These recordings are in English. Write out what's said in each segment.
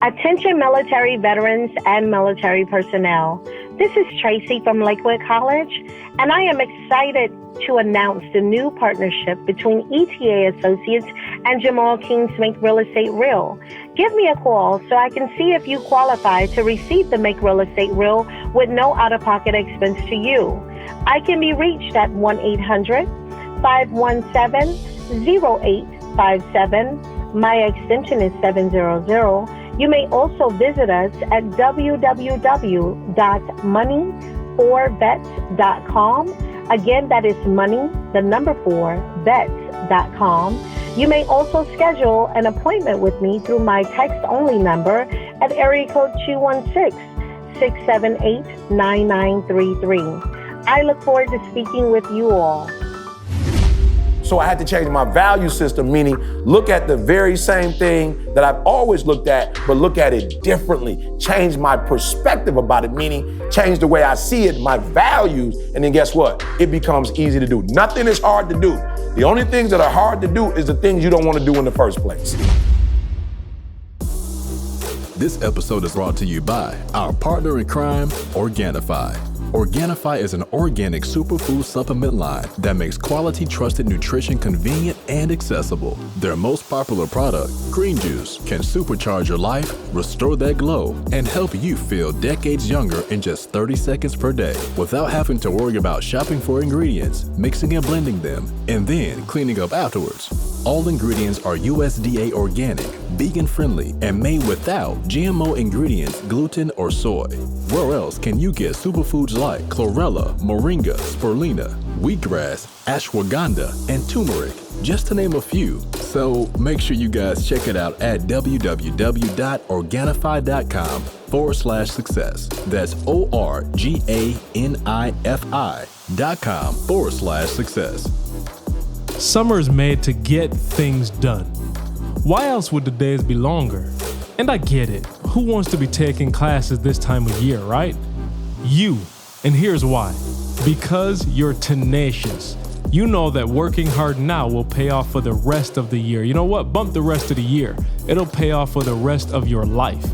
Attention military veterans and military personnel. This is Tracy from Lakewood College, and I am excited to announce the new partnership between ETA Associates and Jamal King's Make Real Estate Real. Give me a call so I can see if you qualify to receive the Make Real Estate Real with no out-of-pocket expense to you. I can be reached at 1-800-517-0857. My extension is 700. You may also visit us at www.money4vets.com. Again, that is money, the number 4vets.com. You may also schedule an appointment with me through my text-only number at area code 216-678-9933. I look forward to speaking with you all. So I had to change my value system, meaning look at the very same thing that I've always looked at, but look at it differently. Change my perspective about it, meaning change the way I see it, my values, and then guess what? It becomes easy to do. Nothing is hard to do. The only things that are hard to do is the things you don't want to do in the first place. This episode is brought to you by our partner in crime, Organifi. Organifi is an organic superfood supplement line that makes quality, trusted nutrition convenient and accessible. Their most popular product, green juice, can supercharge your life, restore that glow, and help you feel decades younger in just 30 seconds per day without having to worry about shopping for ingredients, mixing and blending them, and then cleaning up afterwards. All ingredients are USDA organic, vegan-friendly, and made without GMO ingredients, gluten, or soy. Where else can you get superfoods like chlorella, moringa, spirulina, wheatgrass, ashwagandha, and turmeric, just to name a few? So make sure you guys check it out at www.organifi.com/success. That's ORGANIFI.com/success. Summer is made to get things done. Why else would the days be longer? And I get it. Who wants to be taking classes this time of year, right? You. And here's why. Because you're tenacious. You know that working hard now will pay off for the rest of the year. You know what? Bump the rest of the year. It'll pay off for the rest of your life.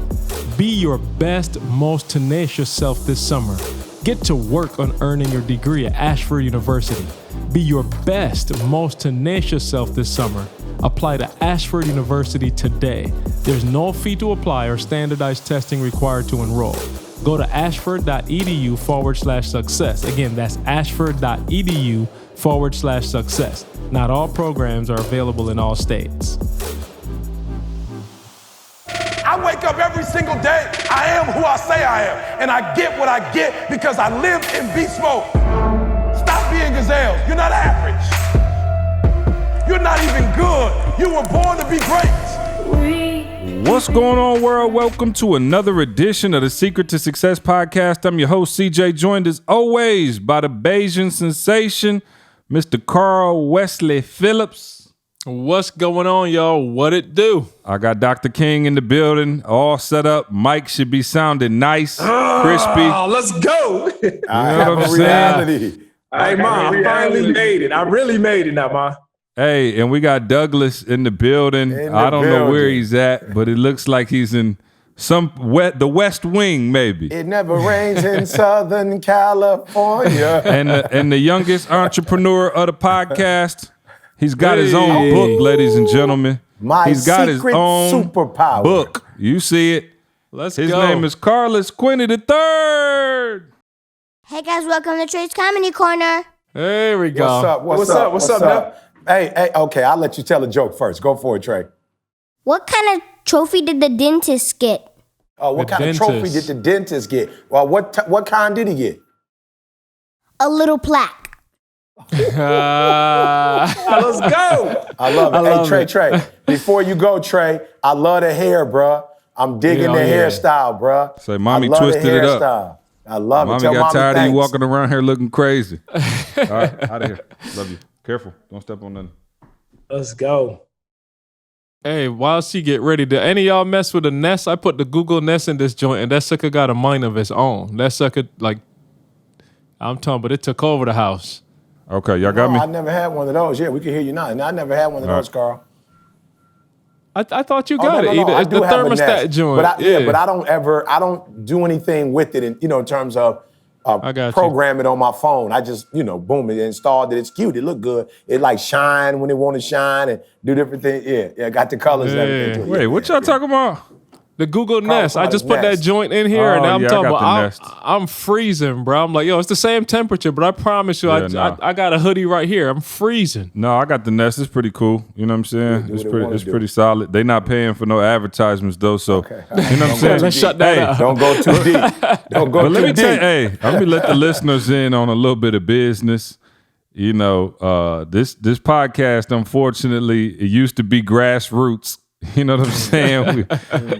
Be your best, most tenacious self this summer. Get to work on earning your degree at Ashford University. Be your best, most tenacious self this summer. Apply to Ashford University today. There's no fee to apply or standardized testing required to enroll. Go to ashford.edu/success. Again, that's ashford.edu/success. Not all programs are available in all states. I wake up every single day. I am who I say I am. And I get what I get because I live in beast mode. Stop being gazelles. You're not average. You're not even good. You were born to be great. What's going on, world? Welcome to another edition of the Secret to Success podcast. I'm your host, CJ, joined as always by the Bayesian sensation, Mr. Carl Wesley Phillips. What's going on, y'all? What it do? I got Dr. King in the building, all set up. Mike should be sounding nice, crispy. Oh, let's go. I have a reality. Hey, Mom, I finally made it. I really made it now, Mom. Hey, and we got Douglas in the building. I don't know where he's at, but it looks like he's in the West Wing, maybe. It never rains in Southern California. and the youngest entrepreneur of the podcast. He's got his own book, ladies and gentlemen. He's got his own superpower book. You see it. His name is Carlos Quinney III. Hey guys, welcome to Trade's Comedy Corner. There we go. What's up, man? Hey, okay, I'll let you tell a joke first. Go for it, Trey. What kind of trophy did the dentist get? What kind of trophy did the dentist get? Well, what kind did he get? A little plaque. Let's go. I love it. Trey, before you go, Trey, I love the hair, bruh. I'm digging the hairstyle, bruh. Say, mommy twisted it up. I love it. Mommy got tired of you walking around here looking crazy. All right, out of here. Love you. Careful. Don't step on nothing. Let's go. Hey, while she get ready, did any of y'all mess with the Nest? I put the Google Nest in this joint, and that sucker got a mind of its own. That sucker, I'm talking, but it took over the house. Okay, y'all got me? I never had one of those. Yeah, we can hear you now. And I never had one of those, Carl. I thought you Oh, got it. I It's do the have a thermostat Nest, joint. but I don't do anything with it, in terms of I got you. program it on my phone. I just, boom, it installed it. It's cute. It look good. It like shine when it want to shine and do different things. Yeah, got the colors and everything. To it. Wait, what y'all talking about? The Google Nest. I just put Nest. that joint in here, and Oh, I'm yeah, I talking got the about. Nest. I'm freezing, bro. I'm like, yo, it's the same temperature, but I promise you, Yeah, nah. I got a hoodie right here. I'm freezing. No, I got the Nest. It's pretty cool. You know what I'm saying? do It's what it pretty. wanna It's do. pretty solid. They not paying for no advertisements though, so Okay. you know what I'm saying. Let's shut that up. Don't go too deep. Don't go But let too me deep. tell you, let me let the listeners in on a little bit of business. This podcast, unfortunately, it used to be grassroots. You know what I'm saying?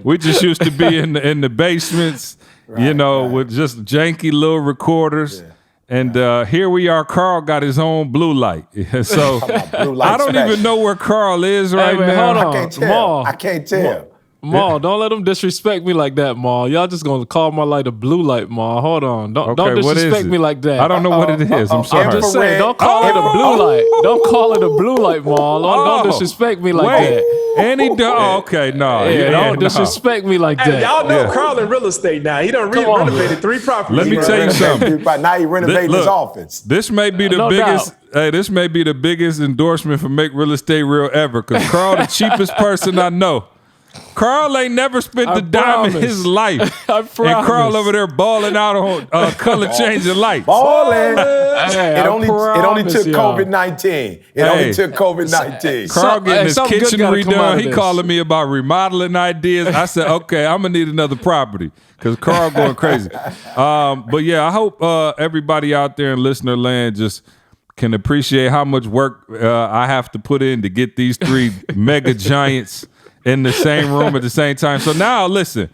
We just used to be in the basements, with just janky little recorders. Yeah. And here we are. Carl got his own blue light. So Blue light I don't special. even know where Carl is right man, now. hold on. I can't tell. Maul. I can't tell. Maul, don't let them disrespect me like that, Maul. Y'all just gonna call my light a blue light, Maul. Hold on. Don't Okay, what is disrespect it? me like that. I don't know what it is. I'm sorry. I'm just saying, Infrared. don't call it a blue light. Don't call it a blue light, Maul. Don't disrespect me like that. Okay, no. Yeah, don't no. disrespect me like Hey, that. y'all know Carl in real estate now. He done Come on. renovated 3 properties. Let me tell you something. Now he renovating his office. This may be the No biggest. doubt. Hey, this may be the biggest endorsement for Make Real Estate Real ever. Because Carl, the cheapest person I know. Carl ain't never spent I the dime in promise. his life. I And Carl promise. over there balling out on color changing lights. Balling. Hey, It I only promise took y'all. COVID-19. It Hey. only took COVID-19. Carl getting his something good kitchen gotta come out of redone. He this. calling me about remodeling ideas. I said, okay, I'm gonna need another property because Carl going crazy. But yeah, I hope everybody out there in listener land just can appreciate how much work I have to put in to get these 3 mega giants in the same room at the same time. So now listen,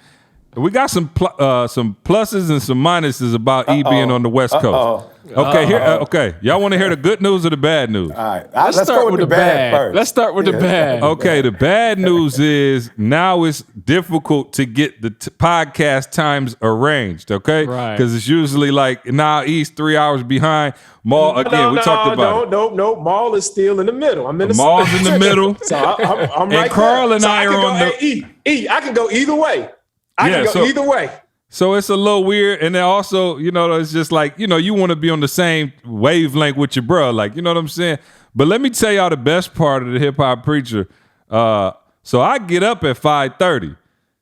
we got some pluses and some minuses about E being on the West Coast. Okay, okay. Y'all want to hear the good news or the bad news? All right. Let's start with the bad first. Let's start with the bad. Okay, the bad news is now it's difficult to get the podcast times arranged, okay? Right. Because it's usually like now E's 3 hours behind. Maul, again, we talked about it. No. Maul is still in the middle. I'm in the Maul's in the middle. So I'm And right Carl there. and So I can are go, on the- hey, I can go either way. I Yeah, can go so- either way. So it's a little weird. And then also, it's just like, you want to be on the same wavelength with your bro. Like, you know what I'm saying? But let me tell y'all the best part of the hip hop preacher. So I get up at 5:30.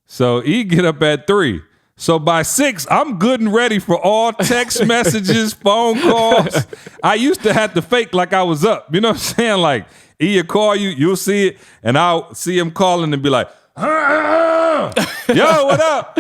So he get up at 3. So by 6, I'm good and ready for all text messages, phone calls. I used to have to fake like I was up. You know what I'm saying? Like, he'll call you, you'll see it, and I'll see him calling and be like, yo, what up?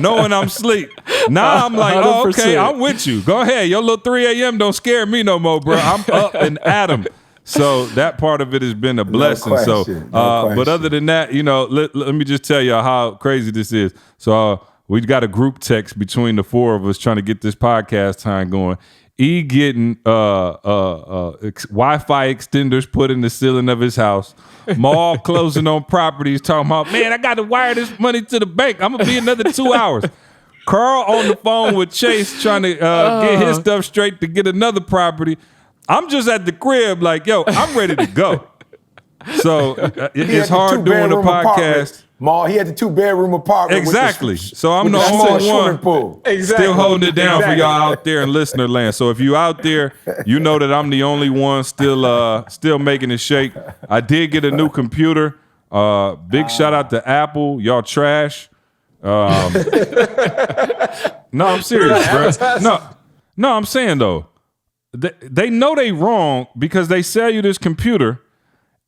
Knowing I'm asleep. Now I'm like, oh, okay, 100%. I'm with you. Go ahead. Your little 3 a.m. don't scare me no more, bro. I'm up and at 'em. So that part of it has been a blessing. question, But other than that, let me just tell y'all how crazy this is. So we got a group text between the 4 of us trying to get this podcast time going. E getting Wi-Fi extenders put in the ceiling of his house. Maul closing on properties, talking about, man, I got to wire this money to the bank. I'm gonna be another 2 hours. Carl on the phone with Chase trying to get his stuff straight to get another property. I'm just at the crib like, yo, I'm ready to go. So it's hard doing a podcast. Maul, he had the 2-bedroom apartment. Exactly. So I'm the with only swimming one pool. Exactly. still holding it down for Exactly. y'all out there in listener land. So if you out there, you know that I'm the only one still making it shake. I did get a new computer. Big shout out to Apple. Y'all trash. No, I'm serious, bro. No, I'm saying though, they know they wrong because they sell you this computer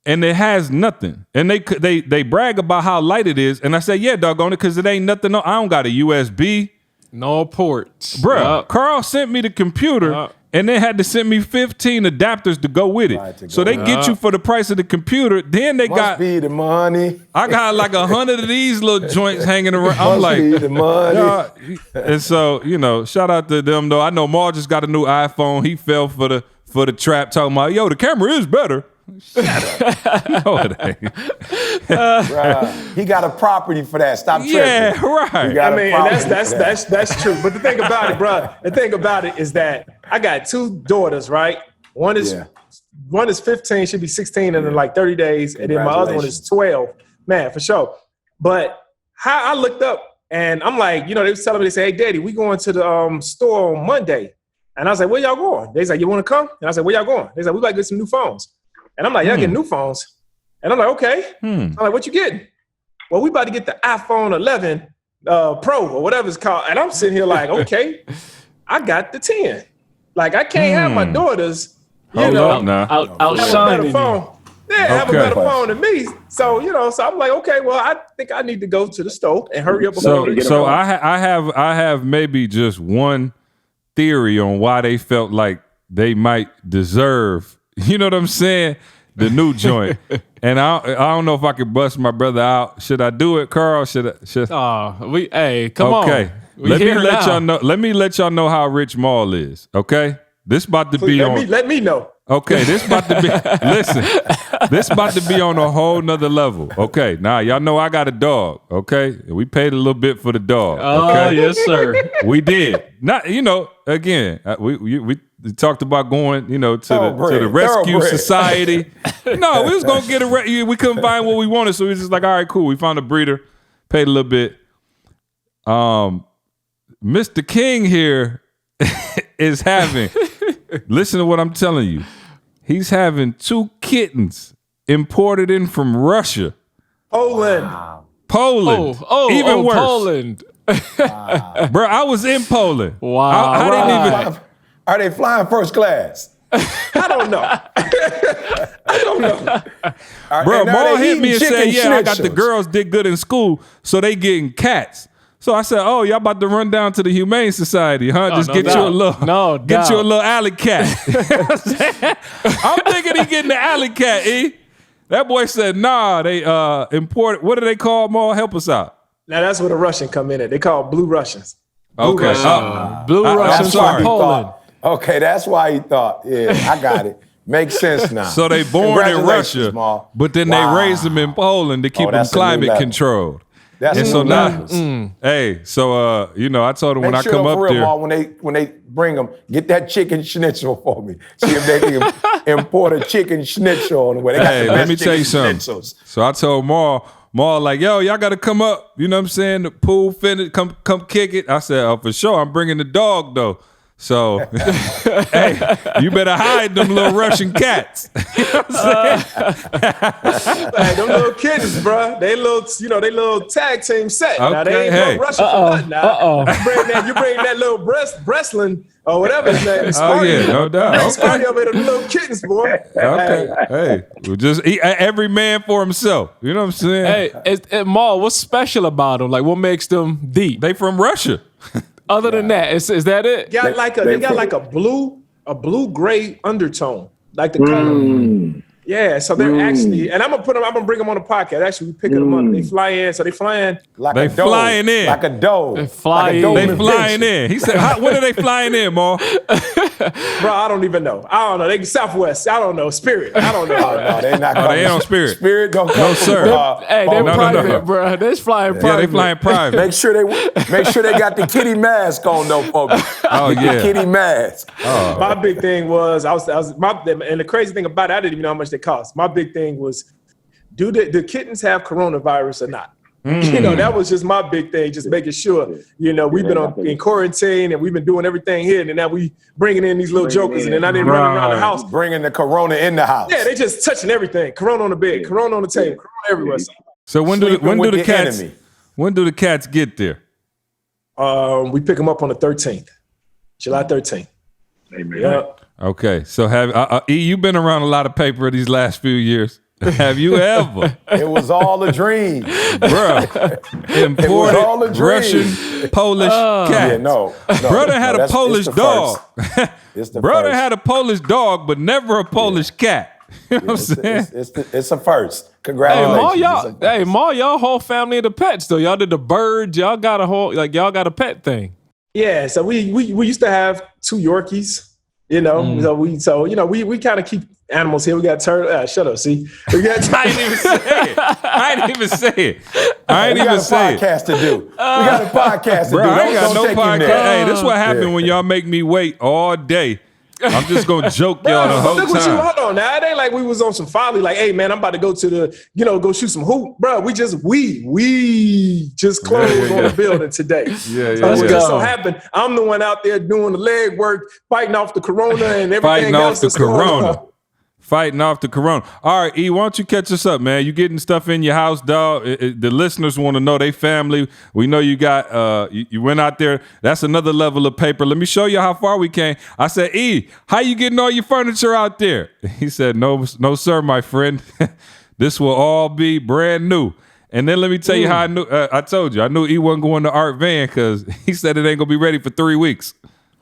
and it has nothing. And they brag about how light it is. And I say, yeah, doggone it, because it ain't nothing. No, I don't got a USB. No ports. Bruh, Yup. Carl sent me the computer and they had to send me 15 adapters to go with it. Right, to So go they get you for the price of the computer. Then they Must be the money. I got like 100 of these little joints hanging around. I'm Must like, be the money. yeah. And so, shout out to them though. I know Maul just got a new iPhone. He fell for the trap talking about, yo, the camera is better. Shut up. No, it ain't. Bruh, he got a property for that. Stop tripping. Yeah, right. He got I a mean, property and for that. that's true. But the thing about it, bro, the thing about it is that I got 2 daughters, right? One is one is 15, should be 16 in like 30 days, and then my other one is 12. Man, for sure. But how I looked up, and I'm like, they was telling me, they say, hey, Daddy, we going to the store on Monday. And I was like, where y'all going? They like, you want to come? And I said, where y'all going? They like, we about to get some new phones. And I'm like, y'all getting new phones? And I'm like, okay. I'm like, what you getting? Well, we about to get the iPhone 11 Pro or whatever it's called. And I'm sitting here like, okay, I got the 10. Like, I can't have my daughters, outshining you. Yeah, have a better phone than me. So, so I'm like, okay, well, I think I need to go to the store and hurry up. So I have maybe just one theory on why they felt like they might deserve, you know what I'm saying, the new joint. And I don't know if I could bust my brother out. Should I do it, Carl? Come on. Let me let y'all know how rich Maul is, okay? This about to be on. Let me know. Okay, this about to be. Listen, this about to be on a whole nother level. Okay, now y'all know I got a dog. Okay, we paid a little bit for the dog. Okay? Oh yes, sir. We did. Not, again, we talked about going, to the rescue society. No, we was gonna get we couldn't find what we wanted, so we was just like, all right, cool. We found a breeder, paid a little bit. Mr. King here is having. Listen to what I'm telling you. He's having 2 kittens imported in from Russia. Poland. Oh, even worse. Poland. Bro, I was in Poland. Wow. I didn't even. Are they flying first class? I don't know. Bro, Maul hit me and said, I got the girls did good in school, so they getting cats. So I said, oh, y'all about to run down to the Humane Society, huh? Just get you a little alley cat. I'm thinking he getting the alley cat, E. That boy said, nah, they import, what do they call them all? Help us out. Now that's where the Russian come in at. They call blue Russians. Blue Russians from Poland. Okay, that's why he thought. Yeah, I got it. Makes sense now. So they born in Russia, but then they raise them in Poland to keep them climate controlled. That's and so now, hey, so I told them when I come up there, Ma, when they bring them, get that chicken schnitzel for me. See if they can import a chicken schnitzel on the way. Hey, let me tell you something. So I told Maul like, yo, y'all got to come up. You know what I'm saying? The pool finish, come kick it. I said, oh, for sure. I'm bringing the dog though. So, hey, you better hide them little Russian cats. You know what I'm saying? Hey, them little kittens, bro. They little tag team set. Okay, now they ain't no Russian for nothing. Now you bring that little wrestling or whatever his name is. Oh yeah, no doubt. Okay. Over the little kittens, boy. Okay, hey, we'll just every man for himself. You know what I'm saying? Hey, Maul, what's special about them? Like, what makes them deep? They from Russia. Other than that, is that it? They got like a blue gray undertone, like the color. Yeah, so they're actually, and I'm gonna bring them on the podcast. Actually, we picking them up. They fly in, so they flying like a dove. Flying in like a dove. They flying in. He said, "When are they flying in, Maul?" Bro, I don't even know. I don't know. They Southwest. I don't know. Spirit. I don't know. No, they not. They ain't on Spirit. Spirit don't come. No, sir. They're private, bro. They're flying private. Yeah, they flying private. Make sure they got the kitty mask on though, for me. Oh yeah, the kitty mask. My big thing was and the crazy thing about it, I didn't even know how much they cost. My big thing was, do the kittens have coronavirus or not? That was just my big thing, just making sure, we've been in quarantine and we've been doing everything here, and now we bringing in these little jokers, and then I didn't run around the house. Bringing the corona in the house. Yeah, they just touching everything. Corona on the bed, corona on the table, corona everywhere. So when do the cats get there? We pick them up on the 13th, July 13th. Amen. Yep. Okay, so you've been around a lot of paper these last few years. Have you ever? It was all a dream, bro. Imported Russian, Polish cat. Yeah, no. Brother had a Polish dog. Brother had a Polish dog, but never a Polish cat. You know what I'm saying? It's a first. Congratulations. Hey, Maul, y'all whole family of the pets though. Y'all did the birds. Y'all got y'all got a pet thing. Yeah, so we used to have 2 Yorkies. So we kind of keep animals here. We got turtle. Shut up, see. We got. I ain't even say it. We got a podcast to do. I ain't got no podcast. Hey, this is what happened when y'all make me wait all day I'm just gonna joke y'all the whole time. Hold on now. It ain't like we was on some folly. Like, hey man, I'm about to go to the, go shoot some hoop, bro. We just closed on the building today. Yeah. It just so happened I'm the one out there doing the leg work, fighting off the corona and everything Fighting else off the that's going corona. on. Fighting off the corona. All right, E, why don't you catch us up, man? You getting stuff in your house, dog. The listeners want to know they family. We know you got, you went out there. That's another level of paper. Let me show you how far we came. I said, E, how you getting all your furniture out there? He said, no, sir, my friend. This will all be brand new. And then let me tell you how I knew. I told you, I knew E wasn't going to Art Van because he said it ain't going to be ready for 3 weeks.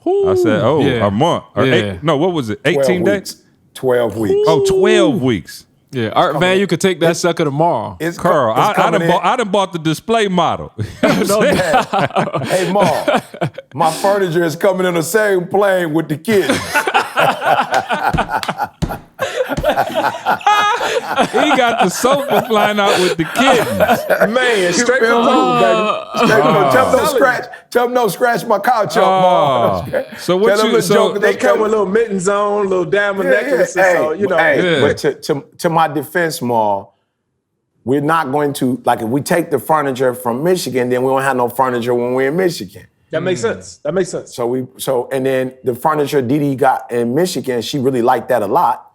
I said, a month. Or 8, no, what was it? 18 days? 12 weeks. Oh, 12 weeks. Yeah, Art Van, you could take that sucker tomorrow. It's Carl, I I done bought the display model. Hey, Ma, my furniture is coming in the same plane with the kids. He got the sofa flying out with the kittens. Man, straight from home, baby. Tell them no scratch my couch up, Ma. So what They come with little mittens on, little diamond necklaces. But to my defense, Ma, we're not going to, like, if we take the furniture from Michigan, then we don't have no furniture when we're in Michigan. That makes sense. And then the furniture Didi got in Michigan, she really liked that a lot.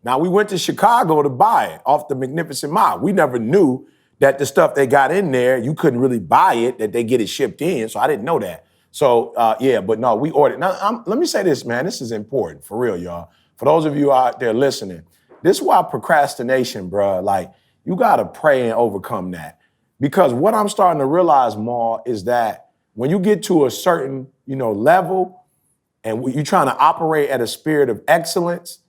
Now, we went to Chicago to buy it off the Magnificent Mile. We never knew that the stuff they got in there, you couldn't really buy it, that they get it shipped in, so I didn't know that. So, but no, we ordered. Now, let me say this, man. This is important, for real, y'all. For those of you out there listening, this is why procrastination, bruh, like, you got to pray and overcome that. Because what I'm starting to realize, Ma, is that when you get to a certain, level and you're trying to operate at a spirit of excellence,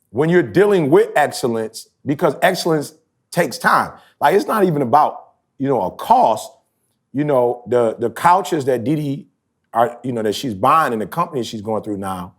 when you're dealing with excellence, because excellence takes time. Like, it's not even about, a cost. The couches that Didi are, that she's buying in the company she's going through now,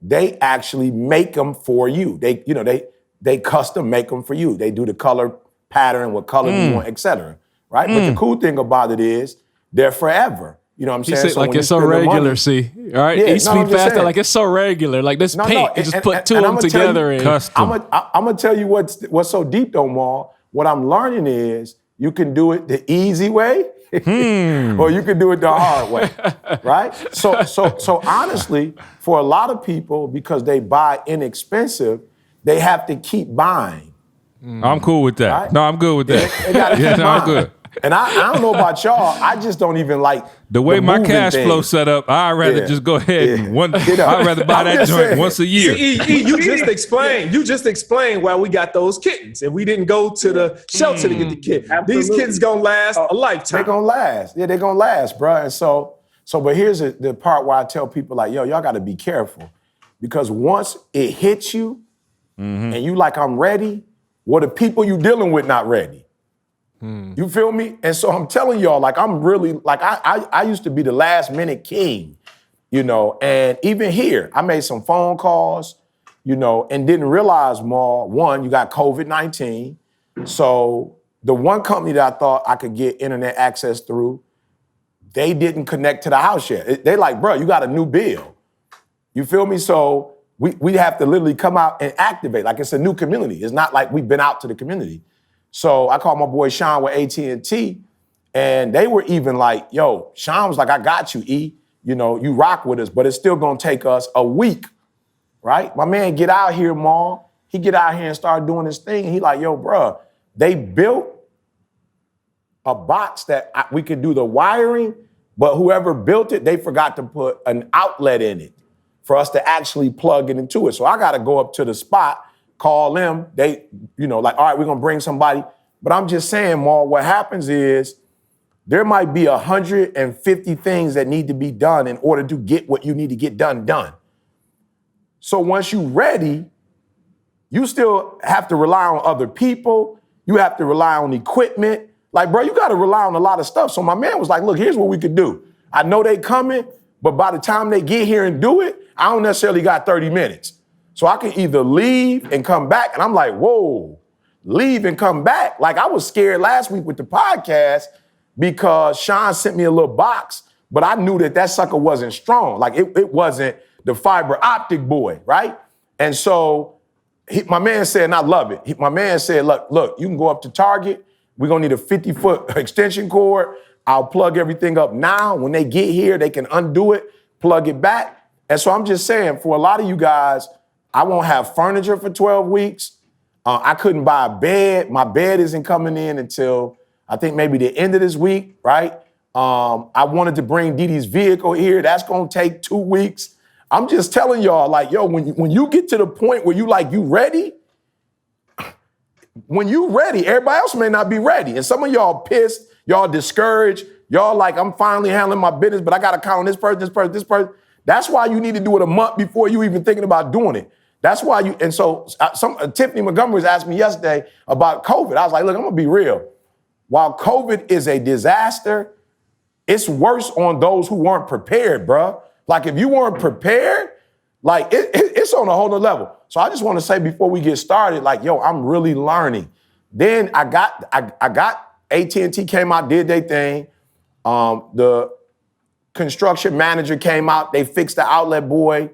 they actually make them for you. They custom make them for you. They do the color pattern, what color you want, et cetera, right? But the cool thing about it is they're forever. You know what I'm saying? So like it's so regular, see. All right? Yeah, Eat, sleep, fast, like it's so regular. Like this paint, you just put two of them together. And custom. I'm going to tell you what's so deep though, Ma. What I'm learning is you can do it the easy way or you can do it the hard way, right? So honestly, for a lot of people, because they buy inexpensive, they have to keep buying. I'm cool with that. Right? No, I'm good with that. They gotta keep buying. I'm good. And I don't know about y'all, I just don't even like the way my moving cash flow things. set up. I'd rather just go ahead and I'd rather buy that joint once a year. You just explained why we got those kittens and we didn't go to the shelter to get the kitten. Absolutely. These kittens gonna last a lifetime. They're gonna last. Yeah, they're gonna last, bro. And so but here's the part where I tell people like, y'all gotta be careful. Because once it hits you and you like, I'm ready, well, the people you dealing with not ready. You feel me? And so I'm telling y'all, like, I'm really, like, I used to be the last minute king, and even here, I made some phone calls, and didn't realize more. One, you got COVID-19. So the one company that I thought I could get internet access through, they didn't connect to the house yet. They like, bro, you got a new bill. You feel me? So we have to literally come out and activate. Like, it's a new community. It's not like we've been out to the community. So I called my boy Sean with AT&T, and they were even like, yo, Sean was like, I got you, E. You rock with us, but it's still gonna take us a week, right? My man get out here, Ma. He get out here and start doing his thing, and he like, yo, bruh, they built a box that we could do the wiring, but whoever built it, they forgot to put an outlet in it for us to actually plug it into it. So I gotta go up to the spot, call them, they, like, all right, we're gonna bring somebody. But I'm just saying, Ma, what happens is there might be 150 things that need to be done in order to get what you need to get done. So once you're ready, you still have to rely on other people. You have to rely on equipment. Like, bro, you gotta rely on a lot of stuff. So my man was like, look, here's what we could do. I know they coming, but by the time they get here and do it, I don't necessarily got 30 minutes. So I can either leave and come back. And I'm like, whoa, leave and come back. Like, I was scared last week with the podcast because Sean sent me a little box, but I knew that sucker wasn't strong. Like, it wasn't the fiber optic boy, right? And so my man said, and I love it. My man said, look, you can go up to Target. We're gonna need a 50-foot extension cord. I'll plug everything up now. When they get here, they can undo it, plug it back. And so I'm just saying, for a lot of you guys, I won't have furniture for 12 weeks. I couldn't buy a bed. My bed isn't coming in until I think maybe the end of this week, right? I wanted to bring Dee Dee's vehicle here. That's gonna take 2 weeks. I'm just telling y'all, like, yo, when you get to the point where you ready, when you ready, everybody else may not be ready. And some of y'all pissed, y'all discouraged, y'all like, I'm finally handling my business, but I gotta count on this person. That's why you need to do it a month before you even thinking about doing it. That's why and so Tiffany Montgomery was asking me yesterday about COVID. I was like, look, I'm gonna be real. While COVID is a disaster, it's worse on those who weren't prepared, bruh. Like if you weren't prepared, like it's on a whole nother level. So I just want to say before we get started, like, yo, I'm really learning. Then I got AT&T came out, did their thing. The construction manager came out, they fixed the outlet boy.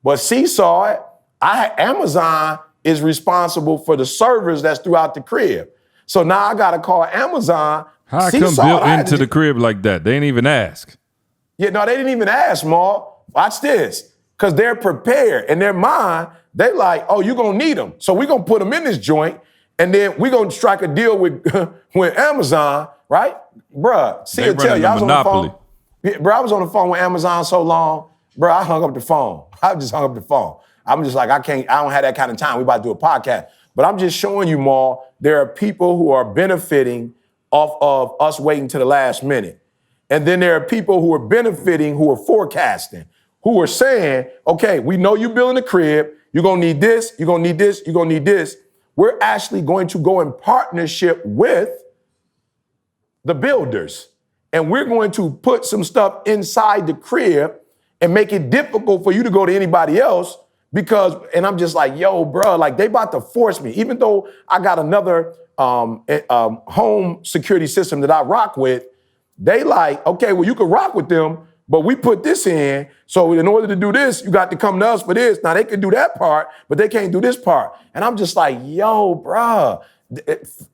But Seesaw it. Amazon is responsible for the servers that's throughout the crib. So now I got to call Amazon. How come built into the crib like that? They didn't even ask. Yeah, no, they didn't even ask, Maul. Watch this. Because they're prepared. In their mind, they like, oh, you're going to need them. So we're going to put them in this joint, and then we're going to strike a deal with Amazon, right? Bruh, see, I tell you, I was on the phone. Yeah, bruh, I was on the phone with Amazon so long, bruh, I hung up the phone. I just hung up the phone. I'm just like, I don't have that kind of time. We about to do a podcast. But I'm just showing you, Maul, there are people who are benefiting off of us waiting to the last minute. And then there are people who are benefiting, who are forecasting, who are saying, okay, we know you're building a crib. You're going to need this. You're going to need this. You're going to need this. We're actually going to go in partnership with the builders. And we're going to put some stuff inside the crib and make it difficult for you to go to anybody else because, and I'm just like, yo, bro, like they about to force me. Even though I got another home security system that I rock with, they like, okay, well, you can rock with them, but we put this in. So in order to do this, you got to come to us for this. Now they can do that part, but they can't do this part. And I'm just like, yo, bruh,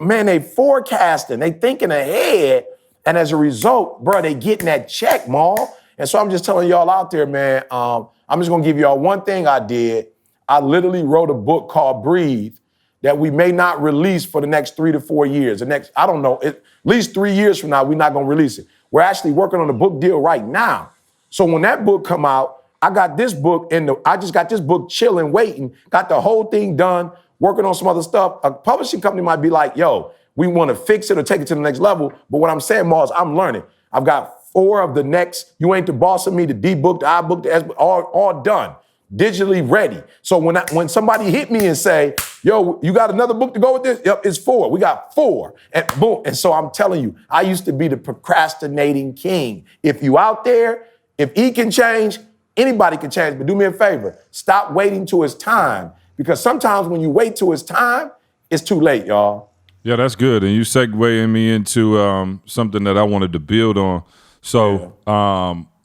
man, they forecasting, they thinking ahead. And as a result, bruh, they getting that check, Maul. And so I'm just telling y'all out there, man, I'm just gonna give y'all one thing I did. I literally wrote a book called Breathe that we may not release for the next 3 to 4 years. The next, I don't know, at least 3 years from now, we're not gonna release it. We're actually working on a book deal right now. So when that book come out, I got this book I just got this book chilling, waiting, got the whole thing done, working on some other stuff. A publishing company might be like, yo, we wanna fix it or take it to the next level. But what I'm saying, Mars, I'm learning. I've got 4 of the next, You Ain't the Boss of Me, the D book, the I book, the S book, all done. Digitally ready. So when somebody hit me and say, yo, you got another book to go with this? Yep, it's 4. We got 4. And boom. And so I'm telling you, I used to be the procrastinating king. If you out there, if he can change, anybody can change. But do me a favor, stop waiting till it's time. Because sometimes when you wait till it's time, it's too late, y'all. Yeah, that's good. And you segueing me into something that I wanted to build on. So,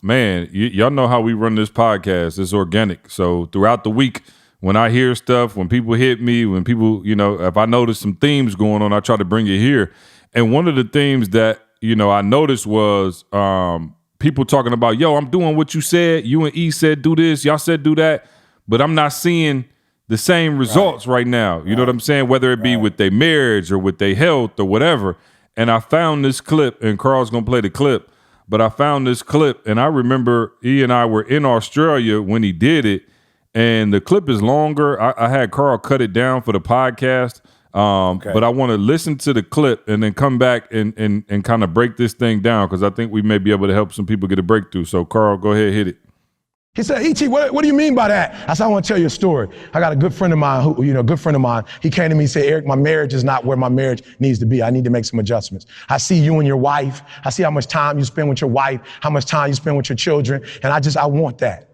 man, y'all know how we run this podcast. It's organic. So throughout the week, when I hear stuff, when people hit me, when people, if I notice some themes going on, I try to bring it here. And one of the themes that, I noticed was people talking about, yo, I'm doing what you said. You and E said do this. Y'all said do that. But I'm not seeing the same results right now. You know what I'm saying? Whether it be with their marriage or with their health or whatever. And I found this clip, and Carl's going to play the clip. But I found this clip, and I remember E and I were in Australia when he did it, and the clip is longer. I had Carl cut it down for the podcast, but I want to listen to the clip and then come back and kind of break this thing down because I think we may be able to help some people get a breakthrough. So, Carl, go ahead, hit it. He said, E.T., what do you mean by that? I said, I want to tell you a story. I got a good friend of mine he came to me and said, Eric, my marriage is not where my marriage needs to be. I need to make some adjustments. I see you and your wife. I see how much time you spend with your wife, how much time you spend with your children. And I want that.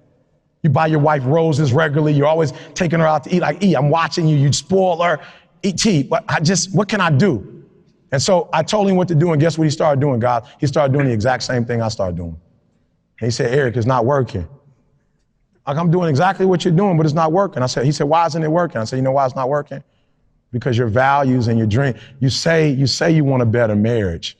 You buy your wife roses regularly. You're always taking her out to eat. Like, E, I'm watching you. You spoil her. E.T., what can I do? And so I told him what to do. And guess what he started doing, guys? He started doing the exact same thing I started doing. And he said, Eric, it's not working. Like, I'm doing exactly what you're doing, but it's not working. He said, why isn't it working? I said, you know why it's not working? Because your values and your dream, you say you want a better marriage.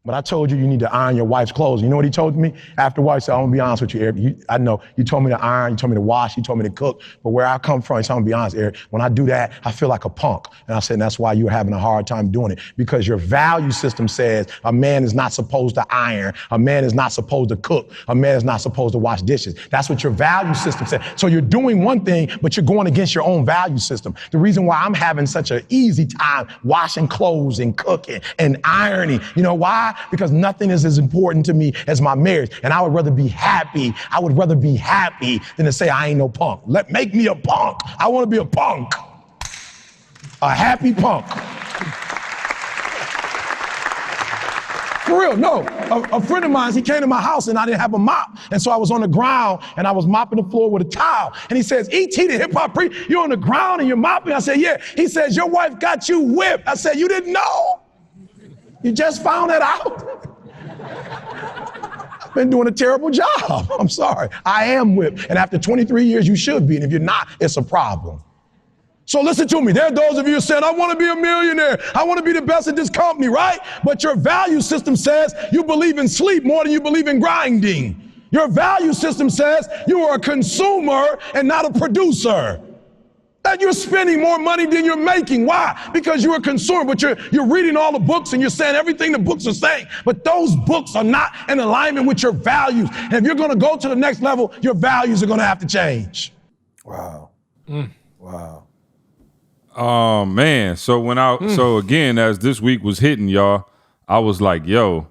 But I told you need to iron your wife's clothes. You know what he told me? After a while, he said, I'm gonna be honest with you, Eric. I know you told me to iron, you told me to wash, you told me to cook, but where I come from, he said, I'm gonna be honest, Eric, when I do that, I feel like a punk. And I said, that's why you're having a hard time doing it, because your value system says a man is not supposed to iron, a man is not supposed to cook, a man is not supposed to wash dishes. That's what your value system says. So you're doing one thing, but you're going against your own value system. The reason why I'm having such an easy time washing clothes and cooking and ironing, you know why? Because nothing is as important to me as my marriage. And I would rather be happy. I would rather be happy than to say I ain't no punk. Make me a punk. I want to be a punk. A happy punk. For real, no. A friend of mine, he came to my house and I didn't have a mop. And so I was on the ground and I was mopping the floor with a towel. And he says, E.T. the hip hop priest, you're on the ground and you're mopping? I said, yeah. He says, your wife got you whipped. I said, you didn't know? You just found that out? I've been doing a terrible job. I'm sorry. I am whipped. And after 23 years, you should be. And if you're not, it's a problem. So listen to me. There are those of you who said, I want to be a millionaire. I want to be the best at this company, right? But your value system says you believe in sleep more than you believe in grinding. Your value system says you are a consumer and not a producer. That you're spending more money than you're making. Why? Because you're a consumer, but you're reading all the books and you're saying everything the books are saying, but those books are not in alignment with your values. And if you're going to go to the next level, your values are going to have to change. Wow. Wow. Oh man. So again, as this week was hitting, y'all, I was like, yo,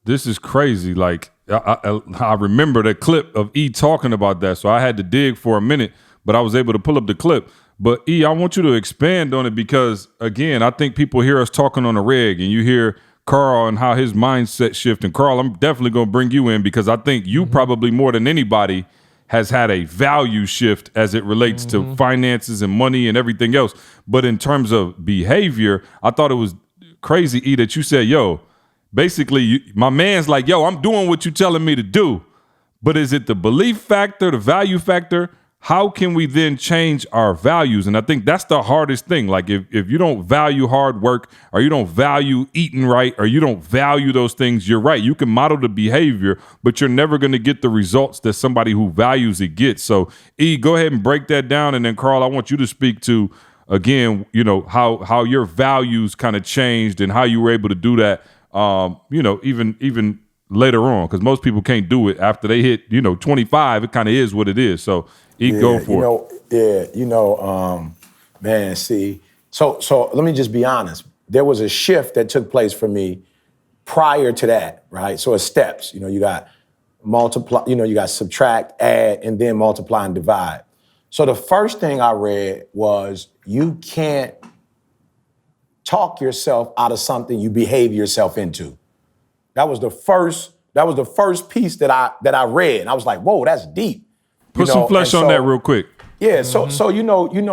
this is crazy. Like I remember that clip of E talking about that. So I had to dig for a minute, but I was able to pull up the clip. But E, I want you to expand on it because, again, I think people hear us talking on the reg and you hear Carl and how his mindset shift. And Carl, I'm definitely going to bring you in because I think you probably more than anybody has had a value shift as it relates to finances and money and everything else. But in terms of behavior, I thought it was crazy, E, that you said, yo, basically, my man's like, yo, I'm doing what you're telling me to do. But is it the belief factor, the value factor? How can we then change our values? And I think that's the hardest thing. Like if you don't value hard work or you don't value eating right or you don't value those things, you're right. You can model the behavior, but you're never going to get the results that somebody who values it gets. So E, go ahead and break that down. And then Carl, I want you to speak to, again, you know, how your values kind of changed and how you were able to do that, you know, even later on, because most people can't do it after they hit, 25. It kind of is what it is. So go for it. Man, see, so let me just be honest. There was a shift that took place for me prior to that, right? So it's steps. You got multiply, you got subtract, add, and then multiply and divide. So the first thing I read was you can't talk yourself out of something you behave yourself into. That was the first piece that I read. And I was like, whoa, that's deep. Put some flesh on that real quick. Yeah, so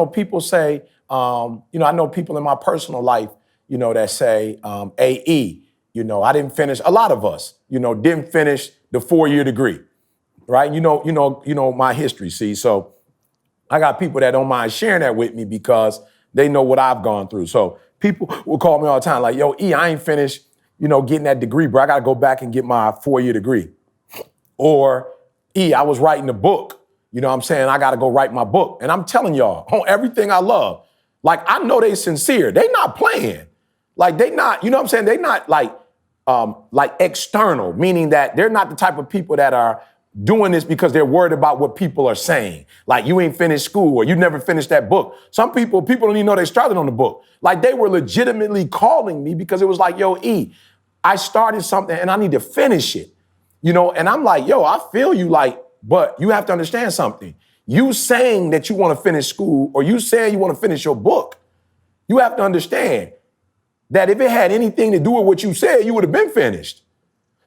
people say, I know people in my personal life, that say, AE, I didn't finish, a lot of us, didn't finish the 4-year degree, right? You know my history, see? So I got people that don't mind sharing that with me because they know what I've gone through. So people will call me all the time like, yo, E, I ain't finished, getting that degree, bro. I got to go back and get my 4-year degree. Or E, I was writing a book. I'm saying? I got to go write my book. And I'm telling y'all, on everything I love, like, I know they sincere. They not playing. Like, they not, I'm saying? They not like external, meaning that they're not the type of people that are doing this because they're worried about what people are saying. Like, you ain't finished school or you never finished that book. Some people don't even know they started on the book. Like, they were legitimately calling me because it was like, yo, E, I started something and I need to finish it. And I'm like, yo, I feel you, like, but you have to understand something. You saying that you want to finish school or you saying you want to finish your book, you have to understand that if it had anything to do with what you said, you would have been finished.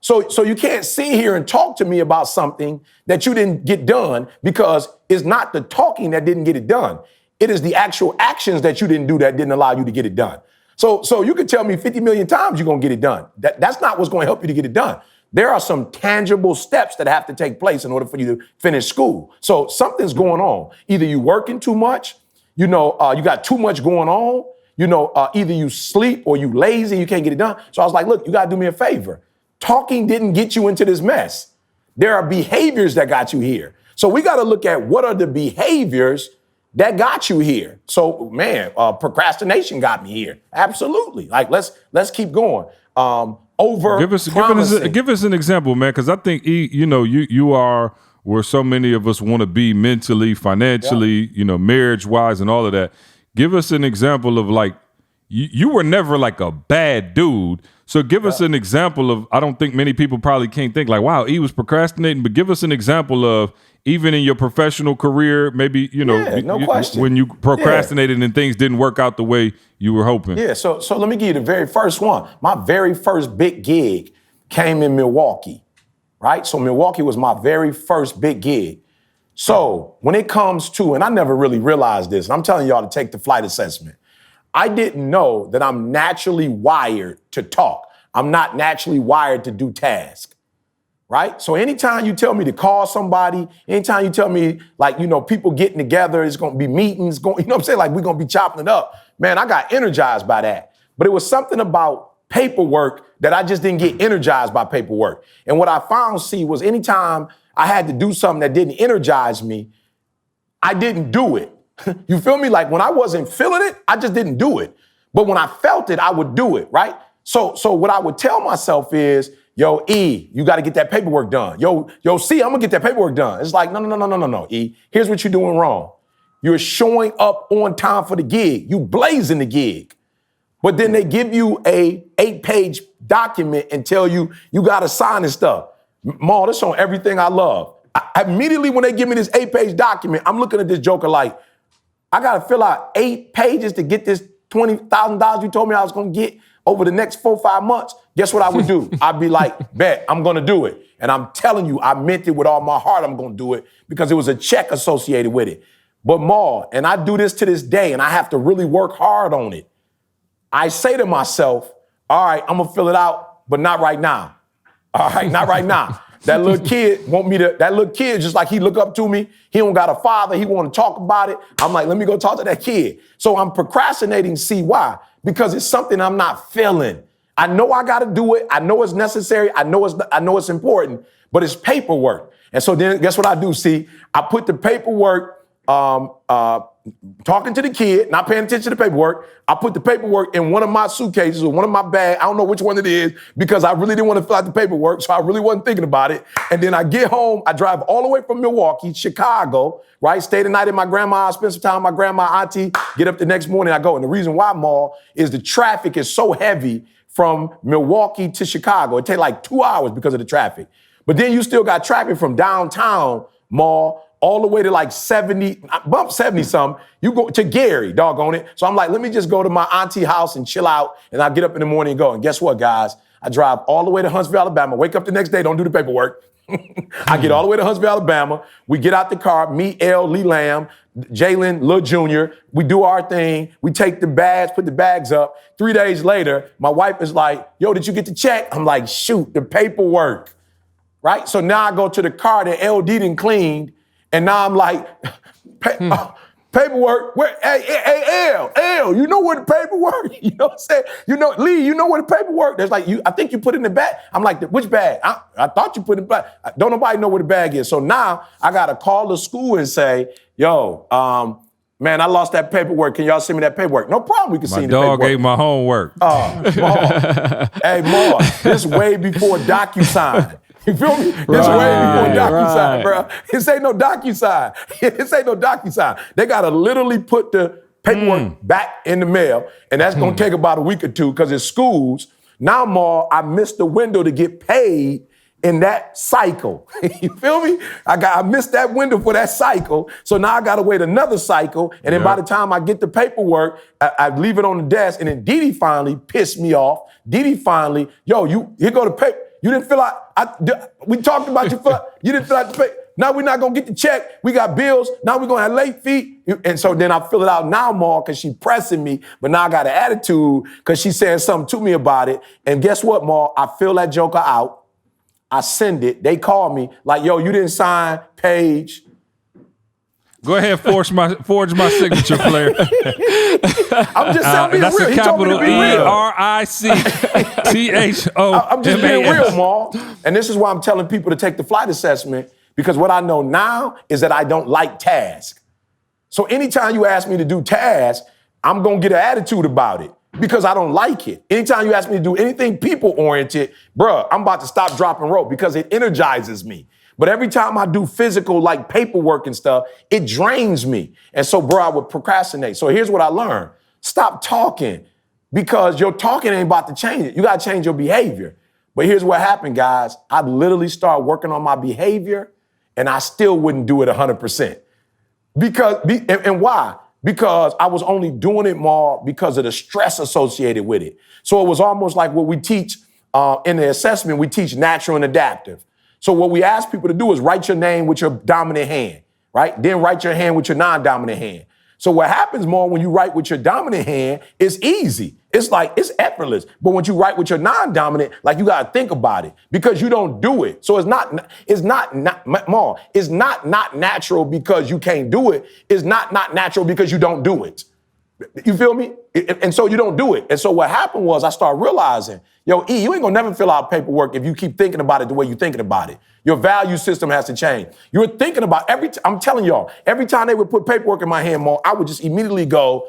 So you can't sit here and talk to me about something that you didn't get done because it's not the talking that didn't get it done. It is the actual actions that you didn't do that didn't allow you to get it done. So you could tell me 50 million times you're going to get it done. That's not what's going to help you to get it done. There are some tangible steps that have to take place in order for you to finish school. So something's going on. Either you working too much, you got too much going on, either you sleep or you lazy, you can't get it done. So I was like, look, you got to do me a favor. Talking didn't get you into this mess. There are behaviors that got you here. So we got to look at what are the behaviors that got you here. So, man, procrastination got me here. Absolutely. Like, let's keep going. Give us an example, man, because I think you are where so many of us want to be mentally, financially, marriage-wise, and all of that. Give us an example of like you were never like a bad dude. So give us an example of, I don't think many people probably can't think like, wow, he was procrastinating, but give us an example of even in your professional career, maybe, no question. When you procrastinated and things didn't work out the way you were hoping. Yeah, so let me give you the very first one. My very first big gig came in Milwaukee, right? So Milwaukee was my very first big gig. So when it comes to, and I never really realized this, and I'm telling y'all to take the flight assessment, I didn't know that I'm naturally wired to talk. I'm not naturally wired to do tasks, right? So anytime you tell me to call somebody, anytime you tell me like, people getting together, it's going to be meetings, like we're going to be chopping it up. Man, I got energized by that. But it was something about paperwork that I just didn't get energized by paperwork. And what I found, was anytime I had to do something that didn't energize me, I didn't do it. You feel me? Like when I wasn't feeling it, I just didn't do it. But when I felt it, I would do it, right? So what I would tell myself is, yo, E, you got to get that paperwork done. Yo, C, I'm going to get that paperwork done. It's like, no, E. Here's what you're doing wrong. You're showing up on time for the gig. You blazing the gig. But then they give you a 8-page document and tell you got to sign this stuff. Ma, this on everything I love. Immediately when they give me this 8-page document, I'm looking at this joker like, I got to fill out 8 pages to get this $20,000 you told me I was going to get over the next 4-5 months. Guess what I would do? I'd be like, bet, I'm going to do it. And I'm telling you, I meant it with all my heart. I'm going to do it because it was a check associated with it. But Ma, and I do this to this day, and I have to really work hard on it. I say to myself, all right, I'm going to fill it out, but not right now. All right, not right now. That little kid, just like he look up to me, he don't got a father, he want to talk about it. I'm like, let me go talk to that kid. So I'm procrastinating, see why? Because it's something I'm not feeling. I know I got to do it. I know it's necessary. I know it's important, but it's paperwork. And so then guess what I do, see? I put the paperwork, talking to the kid, not paying attention to the paperwork. I put the paperwork in one of my suitcases or one of my bags. I don't know which one it is because I really didn't want to fill out the paperwork, so I really wasn't thinking about it. And then I get home, I drive all the way from Milwaukee, Chicago, right? Stay the night at my grandma's, spend some time with my grandma, auntie, get up the next morning, I go. And the reason why, Ma, is the traffic is so heavy from Milwaukee to Chicago. It takes like 2 hours because of the traffic. But then you still got traffic from downtown, Ma, all the way to like 70, bump 70 something, you go to Gary, doggone it. So I'm like, let me just go to my auntie house and chill out. And I get up in the morning and go. And guess what, guys? I drive all the way to Huntsville, Alabama, wake up the next day, don't do the paperwork. I get all the way to Huntsville, Alabama. We get out the car, me, L, Lee Lamb, Jalen, Lil Jr. We do our thing. We take the bags, put the bags up. 3 days later, my wife is like, yo, did you get the check? I'm like, shoot, the paperwork, right? So now I go to the car that LD done cleaned. And now I'm like, paperwork, where, hey, L, you know where the paperwork? You know what I'm saying? Lee, you know where the paperwork? There's like, I think you put it in the bag. I'm like, which bag? I thought you put it in the bag. Don't nobody know where the bag is. So now I got to call the school and say, yo, man, I lost that paperwork. Can y'all send me that paperwork? No problem, we can send you the paperwork. My dog ate my homework. Hey, Ma, this way before DocuSign. You feel me? This way before DocuSign, bro. This ain't no DocuSign. This ain't no DocuSign. They got to literally put the paperwork back in the mail, and that's going to take about a week or two because it's schools. Now, Ma, I missed the window to get paid in that cycle. You feel me? I missed that window for that cycle, so now I got to wait another cycle, and then by the time I get the paperwork, I leave it on the desk, and then Didi finally pissed me off. Didi finally, yo, here go the paper. You didn't fill out, we talked about you didn't fill out the paper. Now we're not gonna get the check. We got bills. Now we're gonna have late fee. And so then I fill it out now, Ma, because she pressing me. But now I got an attitude because she's saying something to me about it. And guess what, Ma? I fill that joker out. I send it. They call me like, yo, you didn't sign page. Go ahead, forge my signature, Flair. I'm just being that's real. a He told me to capital be real. ERICTHO. I'm just being real, Maul. And this is why I'm telling people to take the flight assessment, because what I know now is that I don't like tasks. So anytime you ask me to do tasks, I'm going to get an attitude about it because I don't like it. Anytime you ask me to do anything people-oriented, bruh, I'm about to stop, drop, and roll because it energizes me. But every time I do physical, like paperwork and stuff, it drains me. And so, bro, I would procrastinate. So here's what I learned. Stop talking because your talking ain't about to change it. You got to change your behavior. But here's what happened, guys. I literally started working on my behavior and I still wouldn't do it 100%. And why? Because I was only doing it more because of the stress associated with it. So it was almost like what we teach in the assessment, we teach natural and adaptive. So what we ask people to do is write your name with your dominant hand, right? Then write your hand with your non-dominant hand. So what happens more when you write with your dominant hand, it's easy. It's like, it's effortless. But when you write with your non-dominant, like you got to think about it because you don't do it. So it's not natural because you can't do it. It's not natural because you don't do it. You feel me? And so you don't do it. And so what happened was I started realizing, yo, E, you ain't gonna never fill out paperwork if you keep thinking about it the way you're thinking about it. Your value system has to change. You're thinking about I'm telling y'all, every time they would put paperwork in my hand, Mo, I would just immediately go,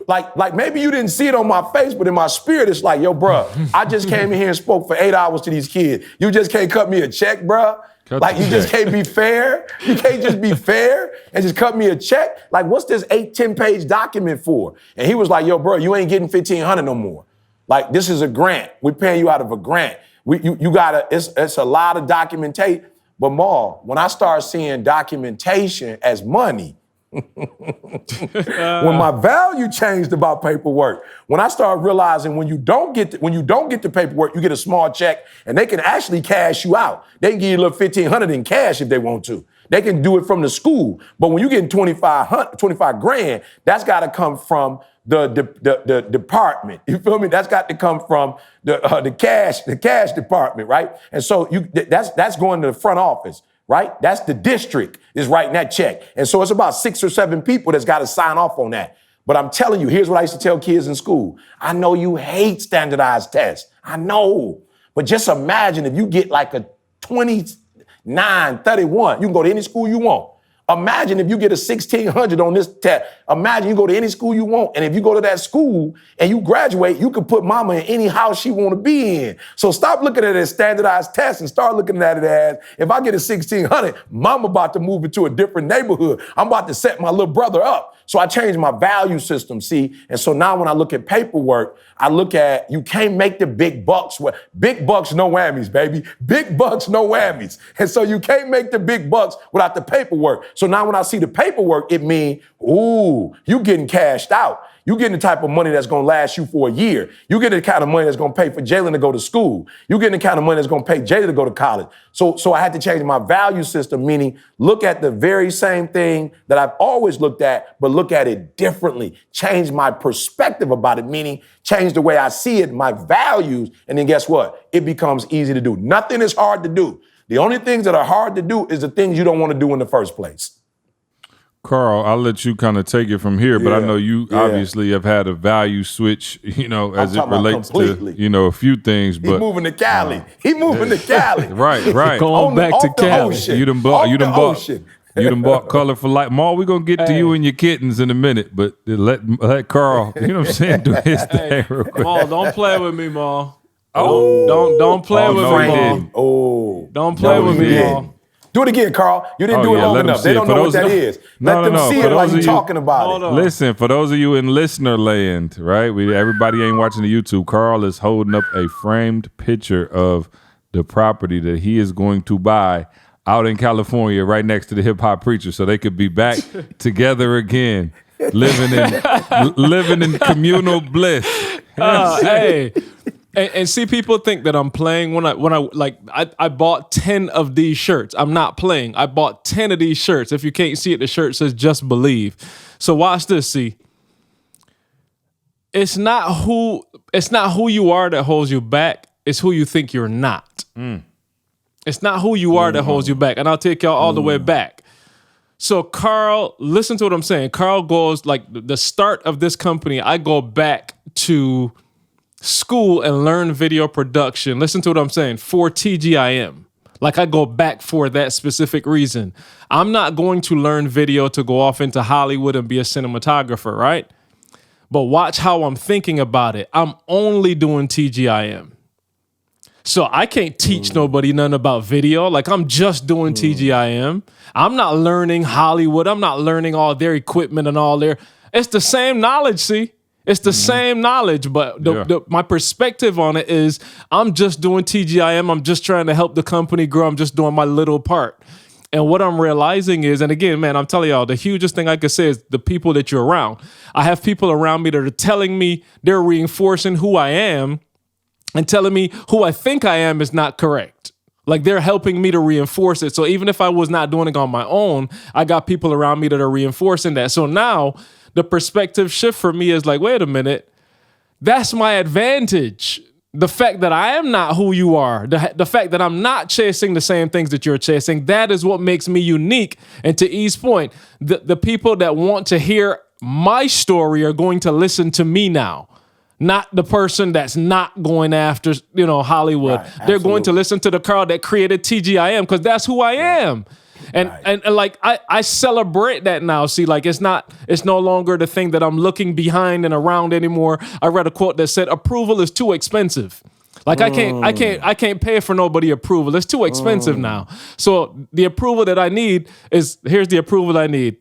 like maybe you didn't see it on my face, but in my spirit, it's like, yo, bruh, I just came in here and spoke for 8 hours to these kids. You just can't cut me a check, bruh. Like, you just can't be fair. You can't just be fair and just cut me a check. Like, what's this 10-page document for? And he was like, yo, bro, you ain't getting $1,500 no more. Like, this is a grant. We're paying you out of a grant. You gotta, it's a lot of documentation. But Maul, when I start seeing documentation as money, when my value changed about paperwork, when I started realizing when you don't get the paperwork, you get a small check and they can actually cash you out. They can give you a little $1,500 in cash if they want to. They can do it from the school. But when you get 25 grand, that's got to come from the department. You feel me? That's got to come from the cash department, right? And so that's going to the front office. Right? That's the district is writing that check. And so it's about 6 or 7 people that's got to sign off on that. But I'm telling you, here's what I used to tell kids in school. I know you hate standardized tests. I know. But just imagine if you get like a 29, 31, you can go to any school you want. Imagine if you get a 1,600 on this test. Imagine you go to any school you want. And if you go to that school and you graduate, you can put mama in any house she want to be in. So stop looking at it as standardized tests and start looking at it as, if I get a 1,600, mama about to move into a different neighborhood. I'm about to set my little brother up. So I changed my value system, see? And so now when I look at paperwork, I look at, you can't make the big bucks. Big bucks, no whammies, baby. Big bucks, no whammies. And so you can't make the big bucks without the paperwork. So now when I see the paperwork, it means, ooh, you getting cashed out. You getting the type of money that's going to last you for a year. You getting the kind of money that's going to pay for Jalen to go to school. You getting the kind of money that's going to pay Jalen to go to college. So I had to change my value system, meaning look at the very same thing that I've always looked at, but look at it differently. Change my perspective about it, meaning change the way I see it, my values, and then guess what? It becomes easy to do. Nothing is hard to do. The only things that are hard to do is the things you don't want to do in the first place. Carl, I'll let you kind of take it from here, but I know you obviously have had a value switch, as it relates to, a few things. But he moving to Cali. Right. Going back to Cali. You done bought colorful light. Maul, we're gonna get to you and your kittens in a minute, but let Carl, do his thing real quick. Maul, don't play with me, Maul. Don't play with me, Maul. Don't play with me, Maul. Do it again, Carl. You didn't do it long enough. They don't know what that is. Let them see it like you're talking about it. Listen, for those of you in listener land, right? Everybody ain't watching the YouTube. Carl is holding up a framed picture of the property that he is going to buy out in California, right next to the hip hop preacher, so they could be back together again, living in communal bliss. Hey. And see, people think that I'm playing when I bought 10 of these shirts. I'm not playing. I bought 10 of these shirts. If you can't see it, the shirt says "Just Believe." So watch this. See, it's not who you are that holds you back. it's who you think you're not. It's not who you are that holds you back. And I'll take y'all all the way back. So Carl, listen to what I'm saying. Carl goes, like, the start of this company, I go back to school and learn video production. Listen to what I'm saying, for TGIM. Like, I go back for that specific reason. I'm not going to learn video to go off into Hollywood and be a cinematographer, right? But watch how I'm thinking about it. I'm only doing TGIM. So I can't teach nobody nothing about video. Like, I'm just doing TGIM. I'm not learning Hollywood. I'm not learning all their equipment and all their... It's the same knowledge, see? It's the same knowledge, but my perspective on it is I'm just doing TGIM. I'm just trying to help the company grow. I'm just doing my little part. And what I'm realizing is, and again, man, I'm telling y'all, the hugest thing I could say is the people that you're around. I have people around me that are telling me, they're reinforcing who I am and telling me who I think I am is not correct. Like, they're helping me to reinforce it. So even if I was not doing it on my own, I got people around me that are reinforcing that. So now the perspective shift for me is like, wait a minute, that's my advantage. The fact that I am not who you are, the fact that I'm not chasing the same things that you're chasing, that is what makes me unique. And to E's point, the people that want to hear my story are going to listen to me now. Not the person that's not going after, Hollywood. Right, they're going to listen to the Carl that created TGIM because that's who I am. And like, I celebrate that now. See, like, it's no longer the thing that I'm looking behind and around anymore. I read a quote that said, approval is too expensive. Like, I can't pay for nobody approval. It's too expensive now. So the approval that I need here's the approval I need.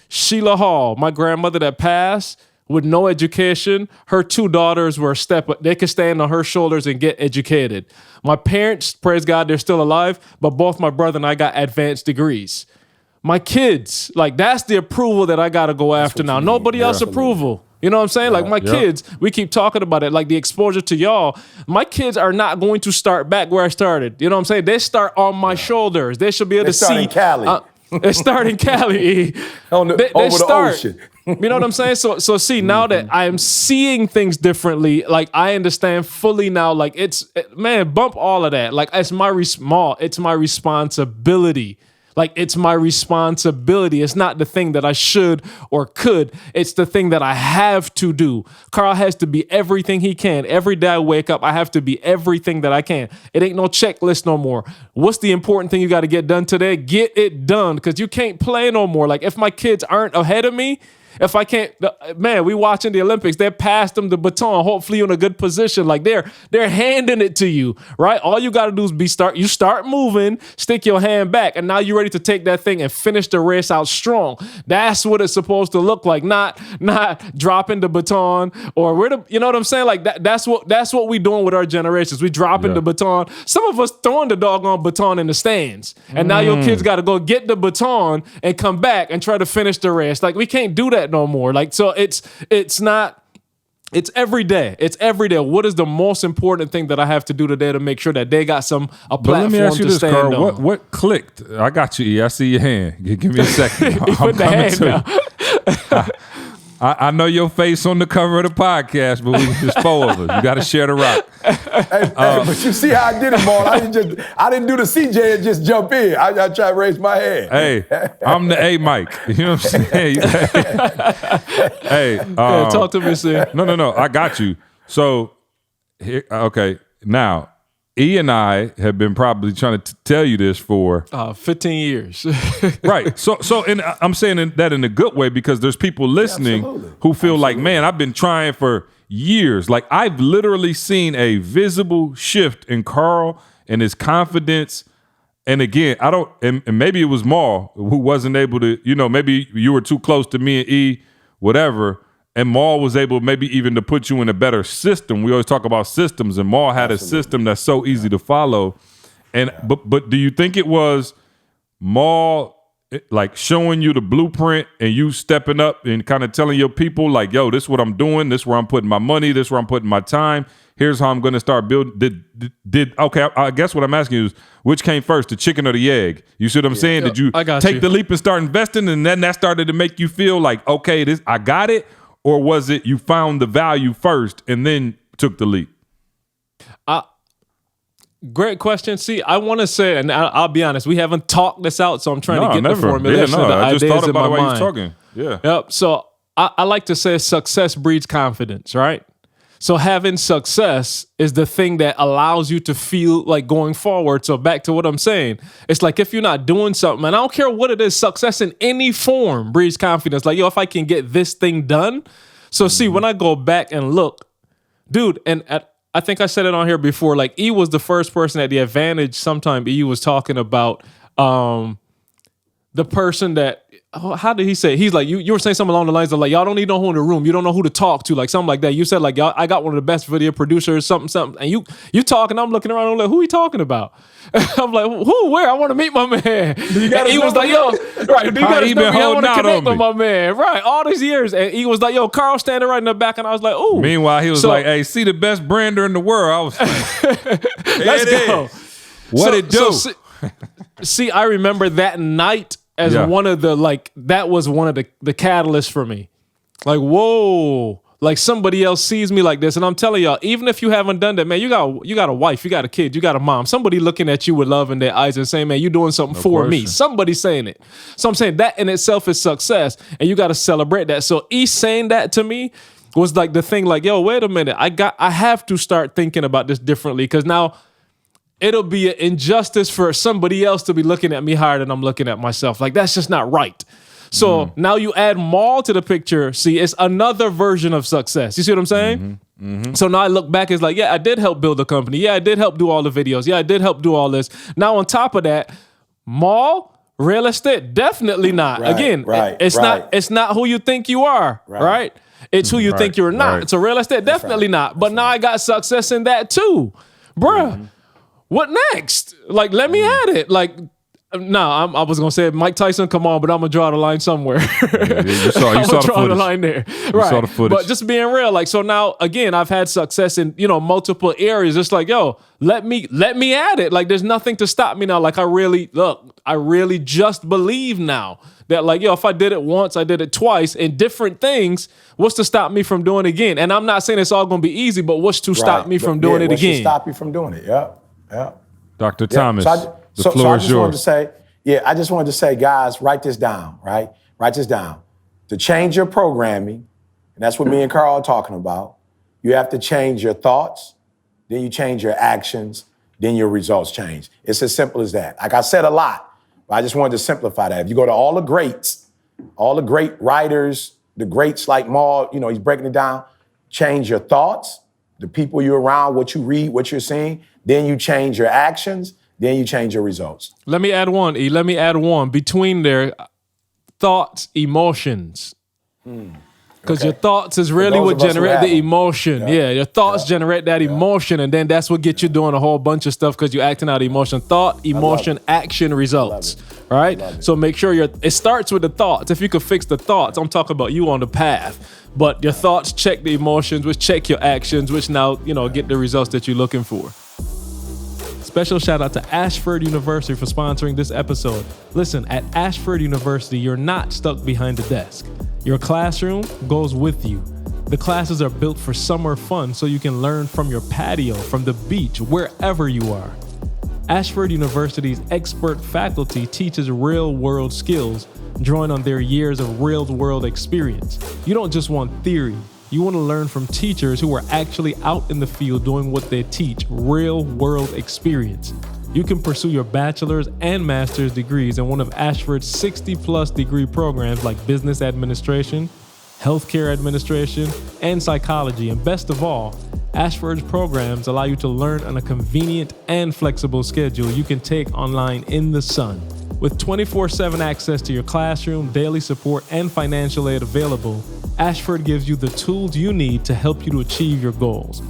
Sheila Hall, my grandmother that passed, with no education, her 2 daughters were they could stand on her shoulders and get educated. My parents, praise God, they're still alive, but both my brother and I got advanced degrees. My kids, like, that's the approval that I got to go after now. Nobody else approval. You know what I'm saying? Like, my kids, we keep talking about it, like the exposure to y'all. My kids are not going to start back where I started. You know what I'm saying? They start on my shoulders. They should be able to see. In Cali. They start in Cali. Over the ocean. You know what I'm saying? So see, now that I am seeing things differently, like, I understand fully now, like, bump all of that. Like, it's my responsibility. Like, it's my responsibility. It's not the thing that I should or could. It's the thing that I have to do. Carl has to be everything he can. Every day I wake up, I have to be everything that I can. It ain't no checklist no more. What's the important thing you got to get done today? Get it done, because you can't play no more. Like, if my kids aren't ahead of me, if I can't, man, we watching the Olympics. They passed them the baton. Hopefully, you're in a good position. Like, they're handing it to you, right? All you got to do is you start moving, stick your hand back, and now you're ready to take that thing and finish the race out strong. That's what it's supposed to look like. Not dropping the baton or you know what I'm saying? Like, that's what we doing with our generations. We dropping the baton. Some of us throwing the doggone baton in the stands, and now your kids got to go get the baton and come back and try to finish the race. Like, we can't do that no more. Like, so it's every day. It's every day. What is the most important thing that I have to do today to make sure that they got a platform let me ask you to this, stand Carl. on? What clicked? I got you, E. I see your hand. Give me a second. He put the hand down. I know your face on the cover of the podcast, but there's 4 of us. You got to share the rock. Hey, but you see how I did it, Maul. I didn't do the CJ and just jump in. I tried to raise my hand. Hey, I'm the A mic. You know what I'm saying? Hey, talk to me, sir. No. I got you. So, here, okay, now, E and I have been probably trying to tell you this for 15 years. Right. So, and I'm saying that in a good way, because there's people listening who feel like, man, I've been trying for years. Like, I've literally seen a visible shift in Carl and his confidence. And again, and maybe it was Maul who wasn't able to, maybe you were too close to me and E, whatever. And Maul was able maybe even to put you in a better system. We always talk about systems, and Maul had a system that's so easy to follow. And but do you think it was Maul like showing you the blueprint and you stepping up and kind of telling your people like, yo, this is what I'm doing, this is where I'm putting my money, this is where I'm putting my time, here's how I'm going to start building. Okay, I guess what I'm asking you is, which came first, the chicken or the egg? You see what I'm saying? Did you take the leap and start investing, and then that started to make you feel like, okay, I got it? Or was it you found the value first and then took the leap? Great question. See, I want to say, and I'll be honest, we haven't talked this out, so I'm trying to get the formulation of the I just ideas thought in my about it while you mind. was talking. Yeah. Yep. So I like to say success breeds confidence, right? So having success is the thing that allows you to feel like going forward. So back to what I'm saying, it's like if you're not doing something, and I don't care what it is, success in any form breeds confidence. Like, yo, if I can get this thing done. So see, when I go back and look, dude, and I think I said it on here before, like E was the first person at the advantage. Sometime E was talking about the person that, how did he say it? He's like, you were saying something along the lines of like, y'all don't even know who in the room. You don't know who to talk to, like something like that. You said like, y'all, I got one of the best video producers, something. And you talking, I'm looking around, I'm like, who he talking about? I'm like, who, where? I want to meet my man. And he was like, yo, right, do you got his number? I want to connect with my man. Right, all these years. And he was like, yo, Carl standing right in the back. And I was like, ooh. Meanwhile, he was like, hey, see the best brander in the world. I was like, let's go. What it do? See, I remember that night as one of the, like, that was one of the catalysts for me. Like, whoa, like somebody else sees me like this. And I'm telling y'all, even if you haven't done that, man, you got a wife, you got a kid, you got a mom, somebody looking at you with love in their eyes and saying, man, you doing something for me. Somebody saying it. So I'm saying that in itself is success. And you got to celebrate that. So E saying that to me was like the thing, like, yo, wait a minute. I have to start thinking about this differently, because now it'll be an injustice for somebody else to be looking at me higher than I'm looking at myself. Like, that's just not right. So now you add Maul to the picture. See, it's another version of success. You see what I'm saying? So now I look back, it's like, yeah, I did help build a company. Yeah, I did help do all the videos. Yeah, I did help do all this. Now on top of that, Maul, real estate, definitely not. Again, it's not who you think you are, right? It's who you think you're not. So real estate, definitely not. But now I got success in that too. Bruh. What next? Like, let me at it. Like, I was gonna say Mike Tyson, come on, but I'm gonna draw the line somewhere. You saw the line there, right? Saw the footage. But just being real, like, so now again, I've had success in multiple areas. It's like, yo, let me at it. Like, there's nothing to stop me now. Like, I really just believe now that, like, yo, if I did it once, I did it twice in different things. What's to stop me from doing it again? And I'm not saying it's all gonna be easy, but what's to stop me from doing it again? What's to stop you from doing it? Yeah. Dr. Thomas, the I floor is just yours. wanted to say, guys, write this down, right? Write this down. To change your programming, and that's what me and Carl are talking about, you have to change your thoughts, then you change your actions, then your results change. It's as simple as that. Like I said a lot, but I just wanted to simplify that. If you go to all the greats, all the great writers, the greats like Maul, he's breaking it down, change your thoughts, the people you're around, what you read, what you're seeing, then you change your actions, then you change your results. Let me add one, E. Let me add one. Between their thoughts, emotions. Because your thoughts is really what generate the emotion. Yeah, your thoughts generate that emotion, and then that's what gets you doing a whole bunch of stuff because you're acting out emotion. Thought, emotion, action, results. Right? So make sure it starts with the thoughts. If you could fix the thoughts, I'm talking about you on the path. But your thoughts check the emotions, which check your actions, which now, get the results that you're looking for. Special shout out to Ashford University for sponsoring this episode. Listen, at Ashford University, you're not stuck behind the desk. Your classroom goes with you. The classes are built for summer fun so you can learn from your patio, from the beach, wherever you are. Ashford University's expert faculty teaches real-world skills, drawing on their years of real-world experience. You don't just want theory. You want to learn from teachers who are actually out in the field doing what they teach, real-world experience. You can pursue your bachelor's and master's degrees in one of Ashford's 60-plus degree programs like business administration, healthcare administration, and psychology. And best of all, Ashford's programs allow you to learn on a convenient and flexible schedule you can take online in the sun. With 24/7 access to your classroom, daily support, and financial aid available, Ashford gives you the tools you need to help you to achieve your goals.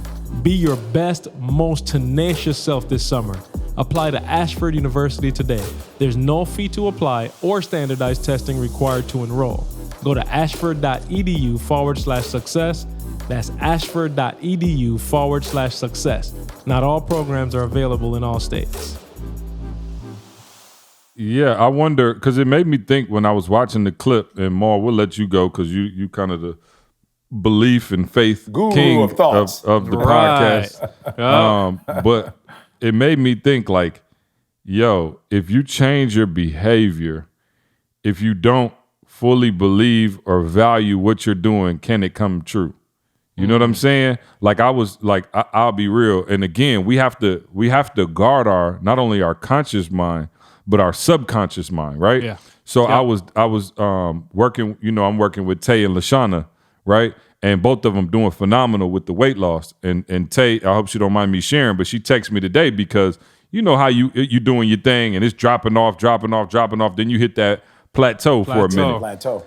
Be your best, most tenacious self this summer. Apply to Ashford University today. There's no fee to apply or standardized testing required to enroll. Go to ashford.edu/success. That's ashford.edu/success. Not all programs are available in all states. Yeah, I wonder, because it made me think when I was watching the clip, and Maul, we'll let you go because you kind of the belief and faith guru king of thoughts of the podcast. But it made me think like, yo, if you change your behavior, if you don't fully believe or value what you're doing, can it come true? You know what I'm saying? Like I was like, I'll be real. And again, we have to guard not only our conscious mind, but our subconscious mind, right? Yeah. So I was working, I'm working with Tay and LaShawna, right? And both of them doing phenomenal with the weight loss. And Tay, I hope she don't mind me sharing, but she texted me today because you know how you doing your thing and it's dropping off. Then you hit that plateau for a minute.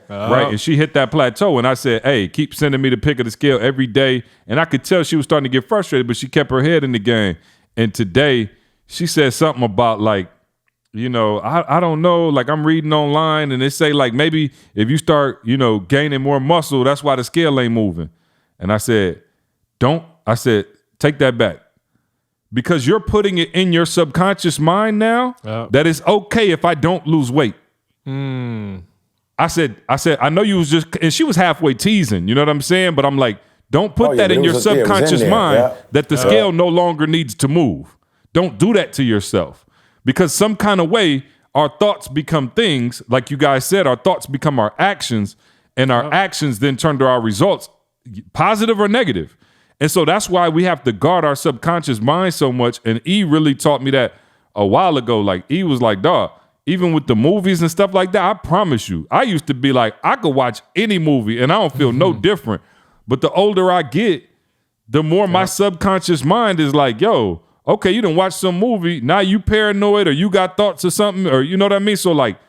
Right. And she hit that plateau. And I said, hey, keep sending me the pic of the scale every day. And I could tell she was starting to get frustrated, but she kept her head in the game. And today she said something about like, I don't know, like I'm reading online and they say like maybe if you start, gaining more muscle, that's why the scale ain't moving. And I said, take that back. Because you're putting it in your subconscious mind now that it's okay if I don't lose weight. I said, I know you was just, and she was halfway teasing, you know what I'm saying? But I'm like, don't put that in your subconscious mind that the scale no longer needs to move. Don't do that to yourself. Because some kind of way, our thoughts become things, like you guys said, our thoughts become our actions, and our actions then turn to our results, positive or negative. And so that's why we have to guard our subconscious mind so much. And E really taught me that a while ago. Like E was like, dog, even with the movies and stuff like that, I promise you, I used to be like, I could watch any movie and I don't feel no different. But the older I get, the more my subconscious mind is like, yo, okay, you done watch some movie, now you paranoid or you got thoughts or something, or you know what I mean? So like,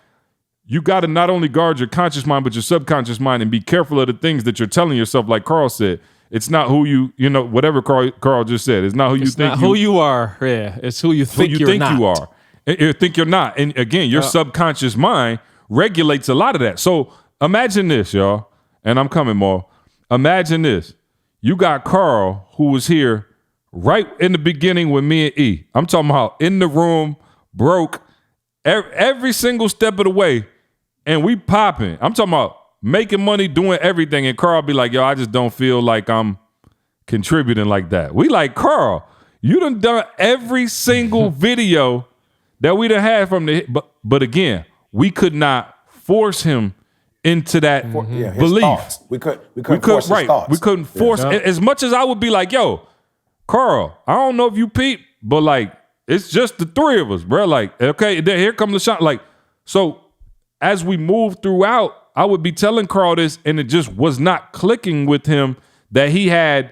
you got to not only guard your conscious mind, but your subconscious mind and be careful of the things that you're telling yourself, like Carl said. It's not who whatever Carl just said. It's not who you think not who you are. Yeah, it's who you think you're not. You are. You think you're not. And again, your subconscious mind regulates a lot of that. So imagine this, y'all, and I'm coming more. Imagine this. You got Carl, who was here right in the beginning with me and E. I'm talking about in the room, broke, every single step of the way, and we popping. I'm talking about making money, doing everything, and Carl be like, yo, I just don't feel like I'm contributing like that. We like, Carl, you done every single video that we done had from but again, we could not force him into that belief. We couldn't force his thoughts. We couldn't force as much as I would be like, yo, Carl, I don't know if you peep, but like, it's just the three of us, bro. Like, okay, then here comes the shot. Like, so as we move throughout, I would be telling Carl this, and it just was not clicking with him that he had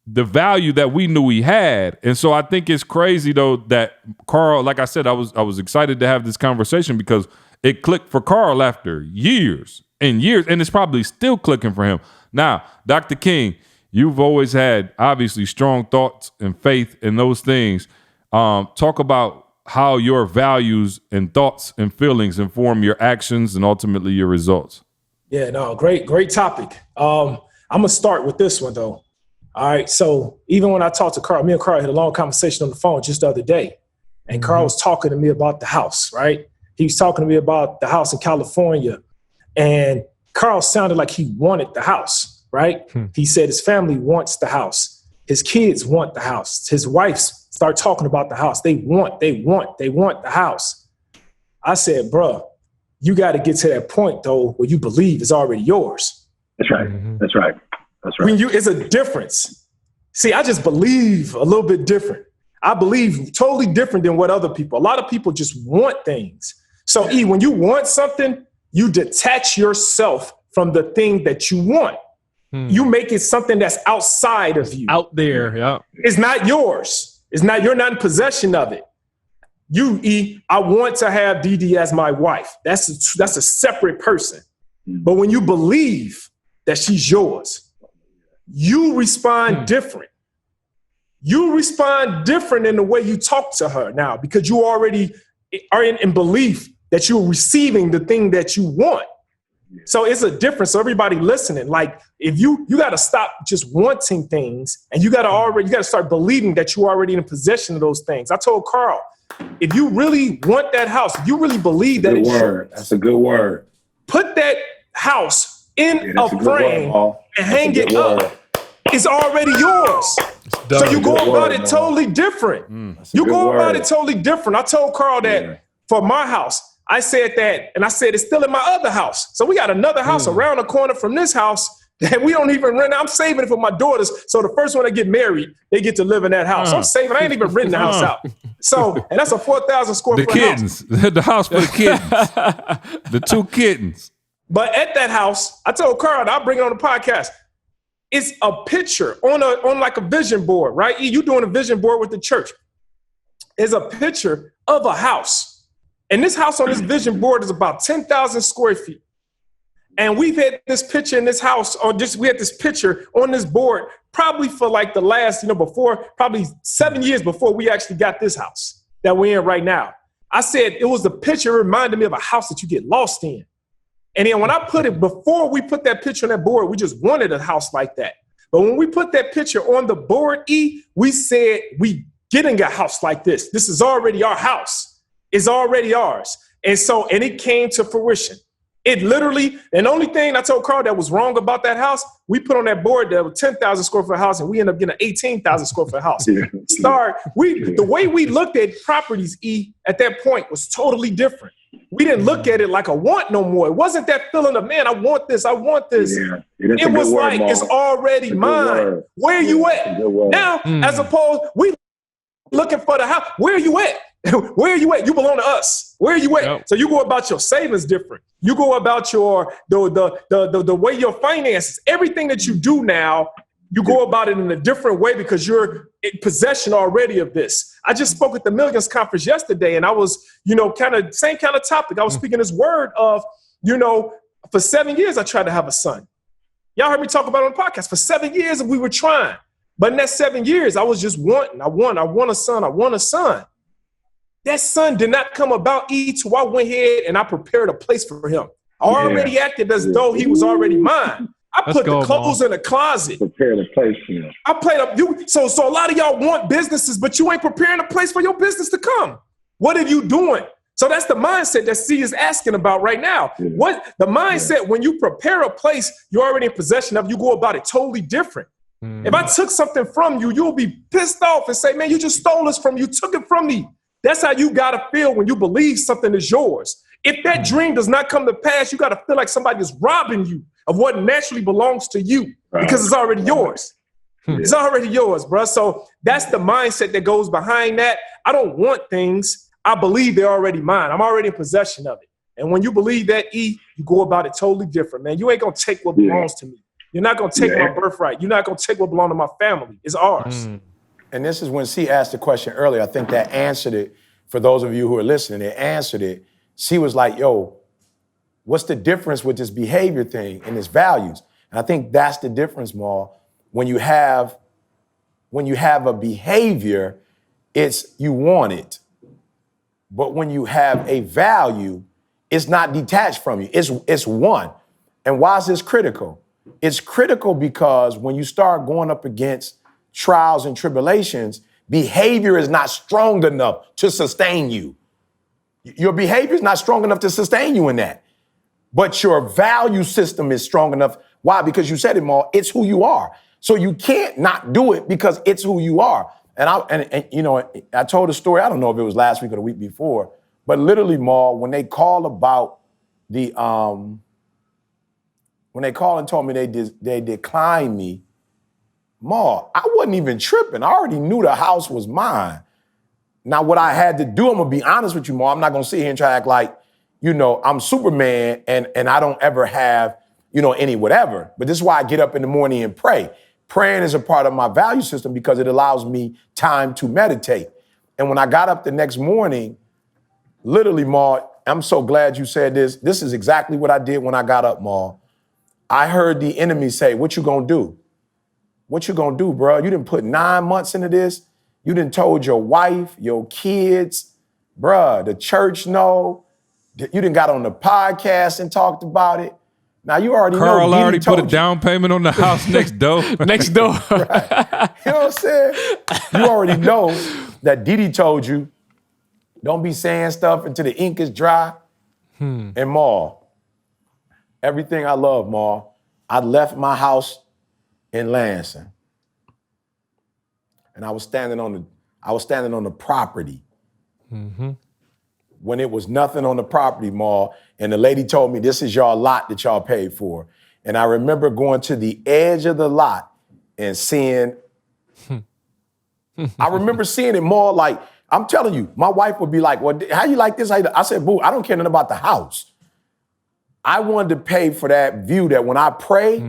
the value that we knew he had. And so I think it's crazy though that Carl, like I said, I was excited to have this conversation because it clicked for Carl after years and years, and it's probably still clicking for him. Now, Dr. King, you've always had obviously strong thoughts and faith in those things. Talk about how your values and thoughts and feelings inform your actions and ultimately your results. Yeah, no, great topic. I'm going to start with this one though. All right. So even when I talked to Carl, me and Carl had a long conversation on the phone just the other day, and Carl was talking to me about the house, right? He was talking to me about the house in California, and Carl sounded like he wanted the house, right? He said his family wants the house. His kids want the house. His wife start talking about the house. They want the house. I said, bruh, you got to get to that point though, where you believe it's already yours. That's right. That's right. That's right. It's a difference. See, I just believe a little bit different. I believe totally different than what other people. A lot of people just want things. So E, when you want something, you detach yourself from the thing that you want. You make it something that's outside of you. Out there, yeah. It's not yours. You're not in possession of it. You, E, I want to have DD as my wife. That's a separate person. But when you believe that she's yours, you respond different. You respond different in the way you talk to her now because you already are in belief that you're receiving the thing that you want. So it's a difference. So everybody listening, like if you got to stop just wanting things, and you got to start believing that you're already in possession of those things. I told Carl, if you really want that house, if you really believe that That's a good word. Put that house in a frame and hang it up. It's already yours. So you go about it totally different. You go about it totally different. I told Carl that for my house, I said that, and I said it's still in my other house. So we got another house around the corner from this house that we don't even rent. I'm saving it for my daughters. So the first one that get married, they get to live in that house. I'm saving. I ain't even renting the house out. So, and that's a 4,000 square foot kittens. house. The house for the kittens. The two kittens. But at that house, I told Carl, I'll bring it on the podcast. It's a picture on like a vision board, right? You doing a vision board with the church. It's a picture of a house. And this house on this vision board is about 10,000 square feet. And we've had this picture in this house, we had this picture on this board probably for like the last, probably 7 years before we actually got this house that we're in right now. I said it was the picture reminded me of a house that you get lost in. And then when I put it, before we put that picture on that board, we just wanted a house like that. But when we put that picture on the board, we said we getting a house like this. This is already our house. It's already ours. And it came to fruition. It literally, and the only thing I told Carl that was wrong about that house, we put on that board that was 10,000 square foot house and we ended up getting an 18,000 square foot house. The way we looked at properties, at that point was totally different. We didn't look at it like a want no more. It wasn't that feeling of, man, I want this. Yeah, it was like, it's already mine. Where are you at? Now, as opposed, we looking for the house. Where are you at? Where are you at? You belong to us. Where are you at? Yep. So you go about your savings different. You go about your the way your finances, everything that you do now, you go about it in a different way because you're in possession already of this. I just spoke at the Millions Conference yesterday, and I was, same kind of topic. I was speaking this word of, for 7 years I tried to have a son. Y'all heard me talk about it on the podcast. For 7 years we were trying. But in that 7 years, I was just wanting. I want a son. That son did not come about till I went ahead and I prepared a place for him. I already acted as though he was already mine. I put the clothes in the closet. Prepared a place for him. I played up. So a lot of y'all want businesses, but you ain't preparing a place for your business to come. What are you doing? So that's the mindset that C is asking about right now. Yeah. What the mindset when you prepare a place you're already in possession of, you go about it totally different. If I took something from you, you'll be pissed off and say, man, you just stole this from me. You took it from me. That's how you got to feel when you believe something is yours. If that dream does not come to pass, you got to feel like somebody is robbing you of what naturally belongs to you because it's already yours. It's already yours, bro. So that's the mindset that goes behind that. I don't want things. I believe they're already mine. I'm already in possession of it. And when you believe that, you go about it totally different, man. You ain't going to take what belongs to me. You're not going to take my birthright. You're not going to take what belongs to my family. It's ours. And this is when C asked the question earlier. I think that answered it for those of you who are listening. It answered it. C was like, yo, what's the difference with this behavior thing and its values? And I think that's the difference, Maul. When you have a behavior, it's you want it. But when you have a value, it's not detached from you. It's one. And why is this critical? It's critical because when you start going up against trials and tribulations, behavior is not strong enough to sustain you. Your behavior is not strong enough to sustain you in that. But your value system is strong enough. Why? Because you said it, Maul, it's who you are. So you can't not do it because it's who you are. And I told a story, I don't know if it was last week or the week before, but literally, Maul, when they called about when they called and told me they declined me, Maul, I wasn't even tripping. I already knew the house was mine. Now, what I had to do, I'm gonna be honest with you, Maul, I'm not gonna sit here and try to act like, I'm Superman and I don't ever have, any whatever. But this is why I get up in the morning and pray. Praying is a part of my value system because it allows me time to meditate. And when I got up the next morning, literally, Maul, I'm so glad you said this. This is exactly what I did when I got up, Maul. I heard the enemy say, what you gonna do? What you gonna do, bro? You didn't put 9 months into this. You didn't told your wife, your kids, bruh, the church know. You didn't got on the podcast and talked about it. Now you already know. Carl already put a down payment on the house next door. Next door. Right. You know what I'm saying? You already know that Didi told you, don't be saying stuff until the ink is dry. And Maul, everything I love, Maul, I left my house in Lansing. and I was standing on the property. When it was nothing on the property, Maul, and the lady told me, this is y'all lot that y'all paid for. And I remember going to the edge of the lot and seeing, I remember seeing it more like, I'm telling you, my wife would be like, well, how you like this? I said, boo, I don't care nothing about the house. I wanted to pay for that view that when I pray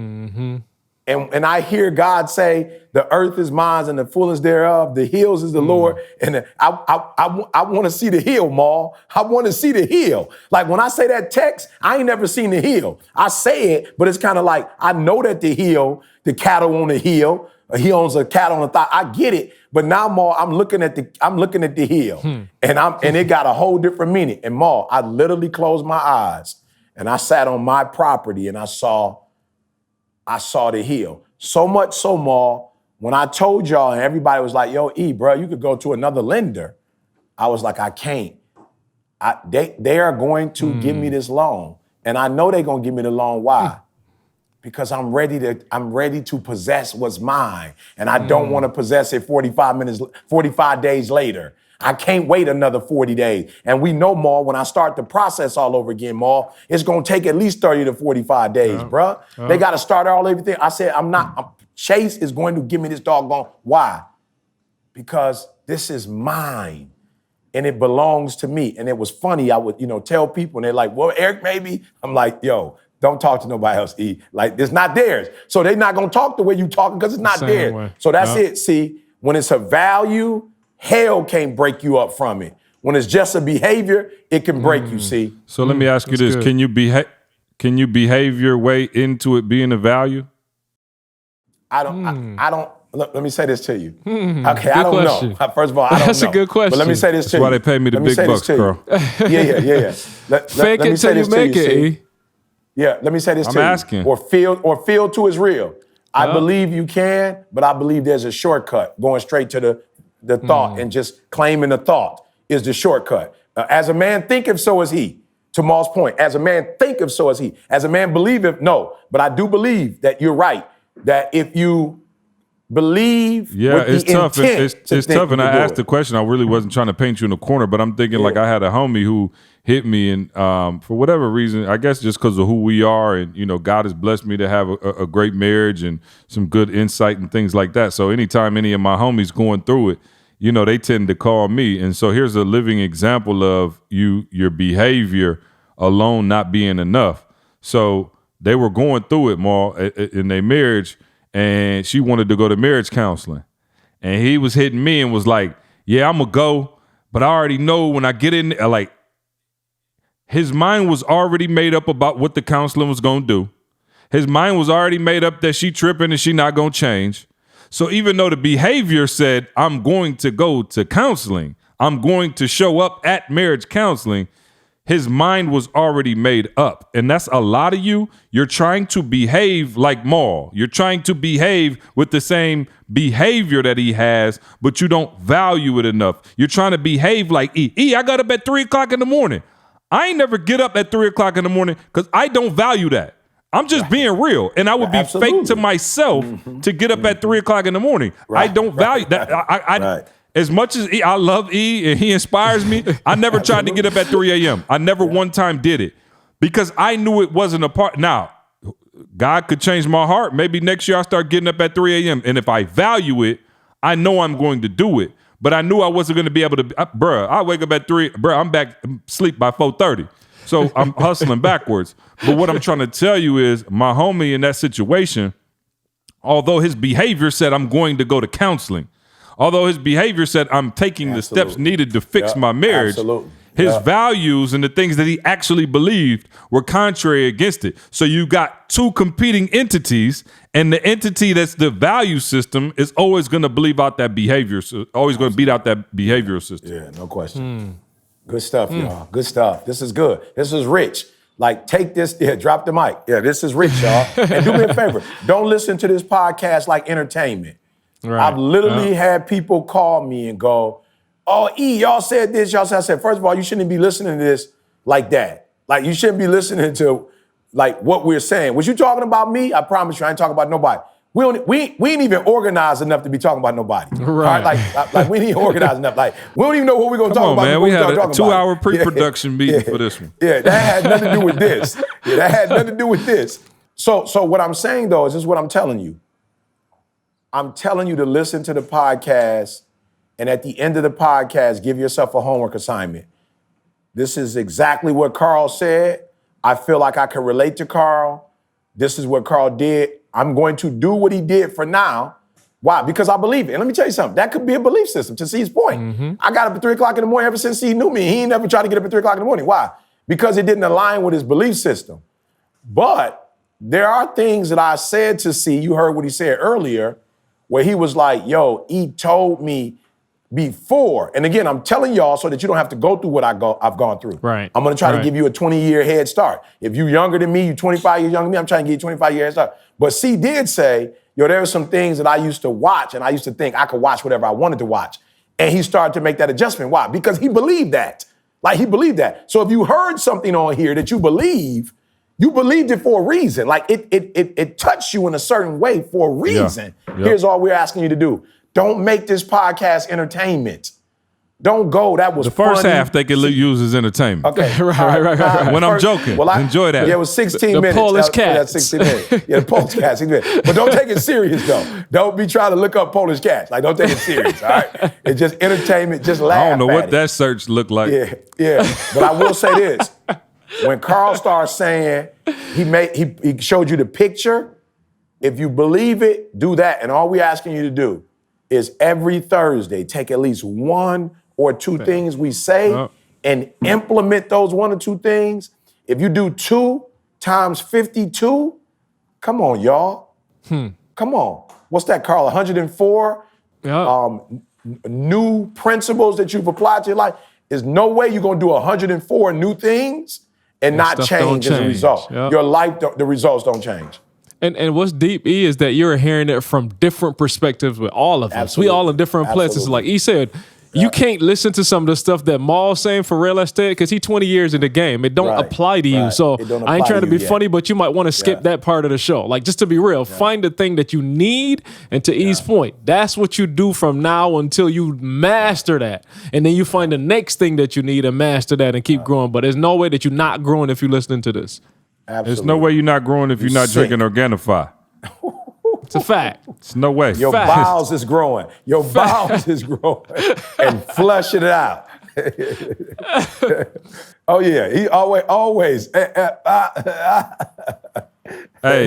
and I hear God say, the earth is mine and the fullness thereof, the hills is the Lord. And I want to see the hill, Maul. I want to see the hill. Like when I say that text, I ain't never seen the hill. I say it, but it's kind of like, I know that the hill, the cattle on the hill, he owns a cattle on the thigh. I get it. But now, Maul, I'm looking at the hill and it got a whole different meaning. And Maul, I literally closed my eyes and I sat on my property and I saw the hill. So much so, Maul, when I told y'all and everybody was like, yo, E, bro, you could go to another lender. I was like, I can't. They are going to give me this loan. And I know they're going to give me the loan. Why? Because I'm ready to possess what's mine. And I don't want to possess it 45 days later. I can't wait another 40 days. And we know, Maul, when I start the process all over again, Maul, it's going to take at least 30 to 45 days, bruh. They got to start everything. I said, Chase is going to give me this doggone. Why? Because this is mine and it belongs to me. And it was funny. I would, tell people and they're like, well, Eric, maybe. I'm like, yo, don't talk to nobody else, E. Like, it's not theirs. So they're not going to talk the way you talking because it's not theirs. Way. So that's it. See, when it's a value, hell can't break you up from it. When it's just a behavior, it can break you, see? So let me ask you this. Good. Can you behave your way into it being a value? I don't. Let me say this to you. Okay, Good I don't question. know. First of all, I don't know. That's a good question. But let me say this to you. That's why they pay me the big bucks, Carl. Yeah. Fake it till you make it, E. Yeah, let me say this I'm to you. asking. Or feel to is real. I believe you can, but I believe there's a shortcut. Going straight to the thought and just claiming the thought is the shortcut. As a man thinketh, so is he. To Maul's point, as a man thinketh, so is he. As a man believeth, no. But I do believe that you're right. That if you believe with it's the tough. intent It's to tough. And I asked the it. question. I really wasn't trying to paint you in a corner, but I'm thinking like I had a homie who hit me, and for whatever reason, I guess just because of who we are, and God has blessed me to have a great marriage and some good insight and things like that. So anytime any of my homies going through it, they tend to call me. And so here's a living example of your behavior alone not being enough. So they were going through it more in their marriage, and she wanted to go to marriage counseling. And he was hitting me and was like, yeah, I'm going to go, but I already know when I get in there, like, his mind was already made up about what the counseling was going to do. His mind was already made up that she tripping and she not going to change. So even though the behavior said, I'm going to go to counseling, I'm going to show up at marriage counseling, his mind was already made up. And that's a lot of you. You're trying to behave like Maul. You're trying to behave with the same behavior that he has, but you don't value it enough. You're trying to behave like E. I got up at 3 o'clock in the morning. I ain't never get up at 3 o'clock in the morning because I don't value that. I'm just being real. And I would be fake to myself to get up at 3 o'clock in the morning. I don't value that. As much as I love E and he inspires me, I never tried to get up at 3 a.m. I never one time did it because I knew it wasn't a part. Now, God could change my heart. Maybe next year I'll start getting up at 3 a.m. And if I value it, I know I'm going to do it. But I knew I wasn't going to be able to, I wake up at 3, I'm back sleep by 4:30. So I'm hustling backwards. But what I'm trying to tell you is my homie in that situation, although his behavior said I'm going to go to counseling, although his behavior said I'm taking the steps needed to fix my marriage, his values and the things that he actually believed were contrary against it. So you got two competing entities, and the entity that's the value system is always going to believe out that behavior, always going to beat out that behavioral system. Yeah, no question. Good stuff, y'all. Good stuff. This is good. This is rich. Like, take this, drop the mic. Yeah, this is rich, y'all. And do me a favor. Don't listen to this podcast like entertainment. Right. I've literally had people call me and go, oh, E, y'all said this, y'all said. I said, first of all, you shouldn't be listening to this like that. Like, you shouldn't be listening to, like, what we're saying. Was you talking about me? I promise you, I ain't talking about nobody. We ain't even organized enough to be talking about nobody. Right. Like we ain't organized enough. Like we don't even know what we're gonna talk about. Man, we had a 2-hour about. pre-production meeting for this one. Yeah, that had nothing to do with this. Yeah, that had nothing to do with this. So what I'm saying though is this is what I'm telling you. I'm telling you to listen to the podcast, and at the end of the podcast, give yourself a homework assignment. This is exactly what Carl said. I feel like I can relate to Carl. This is what Carl did. I'm going to do what he did for now. Why? Because I believe it. And let me tell you something. That could be a belief system, to C's point. Mm-hmm. I got up at 3 o'clock in the morning ever since he knew me. He ain't never tried to get up at 3 o'clock in the morning. Why? Because it didn't align with his belief system. But there are things that I said to C, you heard what he said earlier, where he was like, yo, he told me before. And again, I'm telling y'all so that you don't have to go through what I've gone through. Right. I'm going to try to give you a 20-year head start. If you're younger than me, you're 25 years younger than me, I'm trying to give you a 25-year head start. But C did say, yo, there are some things that I used to watch, and I used to think I could watch whatever I wanted to watch. And he started to make that adjustment. Why? Because he believed that. Like, he believed that. So if you heard something on here that you believed it for a reason. Like, it touched you in a certain way for a reason. Yeah. Here's all we're asking you to do. Don't make this podcast entertainment. Don't go. That was the first funny. half they could use as entertainment. Okay, right. When I'm joking, enjoy that. Yeah, it was 16 the minutes. Polish cat. cats. 16 minutes. Yeah, the Polish cats. 16 minutes. But don't take it serious though. Don't be trying to look up Polish cats. Like, don't take it serious. All right. It's just entertainment. Just laugh. I don't know at what it. that search looked like. Yeah. But I will say this: when Carl starts saying he showed you the picture, if you believe it, do that. And all we're asking you to do is every Thursday take at least 1 or 2 things we say and implement those 1 or 2 things. If you do 2 times 52, come on, y'all. Come on. What's that, Carl? 104 new principles that you've applied to your life. There's no way you're going to do 104 new things and not change as a result. Yep. Your life, the results don't change. And what's deep, E, is that you're hearing it from different perspectives with all of us. Absolutely. We all in different places. Like E said, you can't listen to some of the stuff that Maul's saying for real estate because he's 20 years in the game. It don't apply to you. So I ain't trying to be funny, but you might want to skip that part of the show. Like, just to be real, find the thing that you need. And to E's point, that's what you do from now until you master that. And then you find the next thing that you need and master that and keep growing. But there's no way that you're not growing if you're listening to this. Absolutely. There's no way you're not growing if you're not drinking Organifi. It's a fact. It's no way. Your bowels is growing. Your bowels is growing. And flushing it out. Oh, yeah. He always. Hey,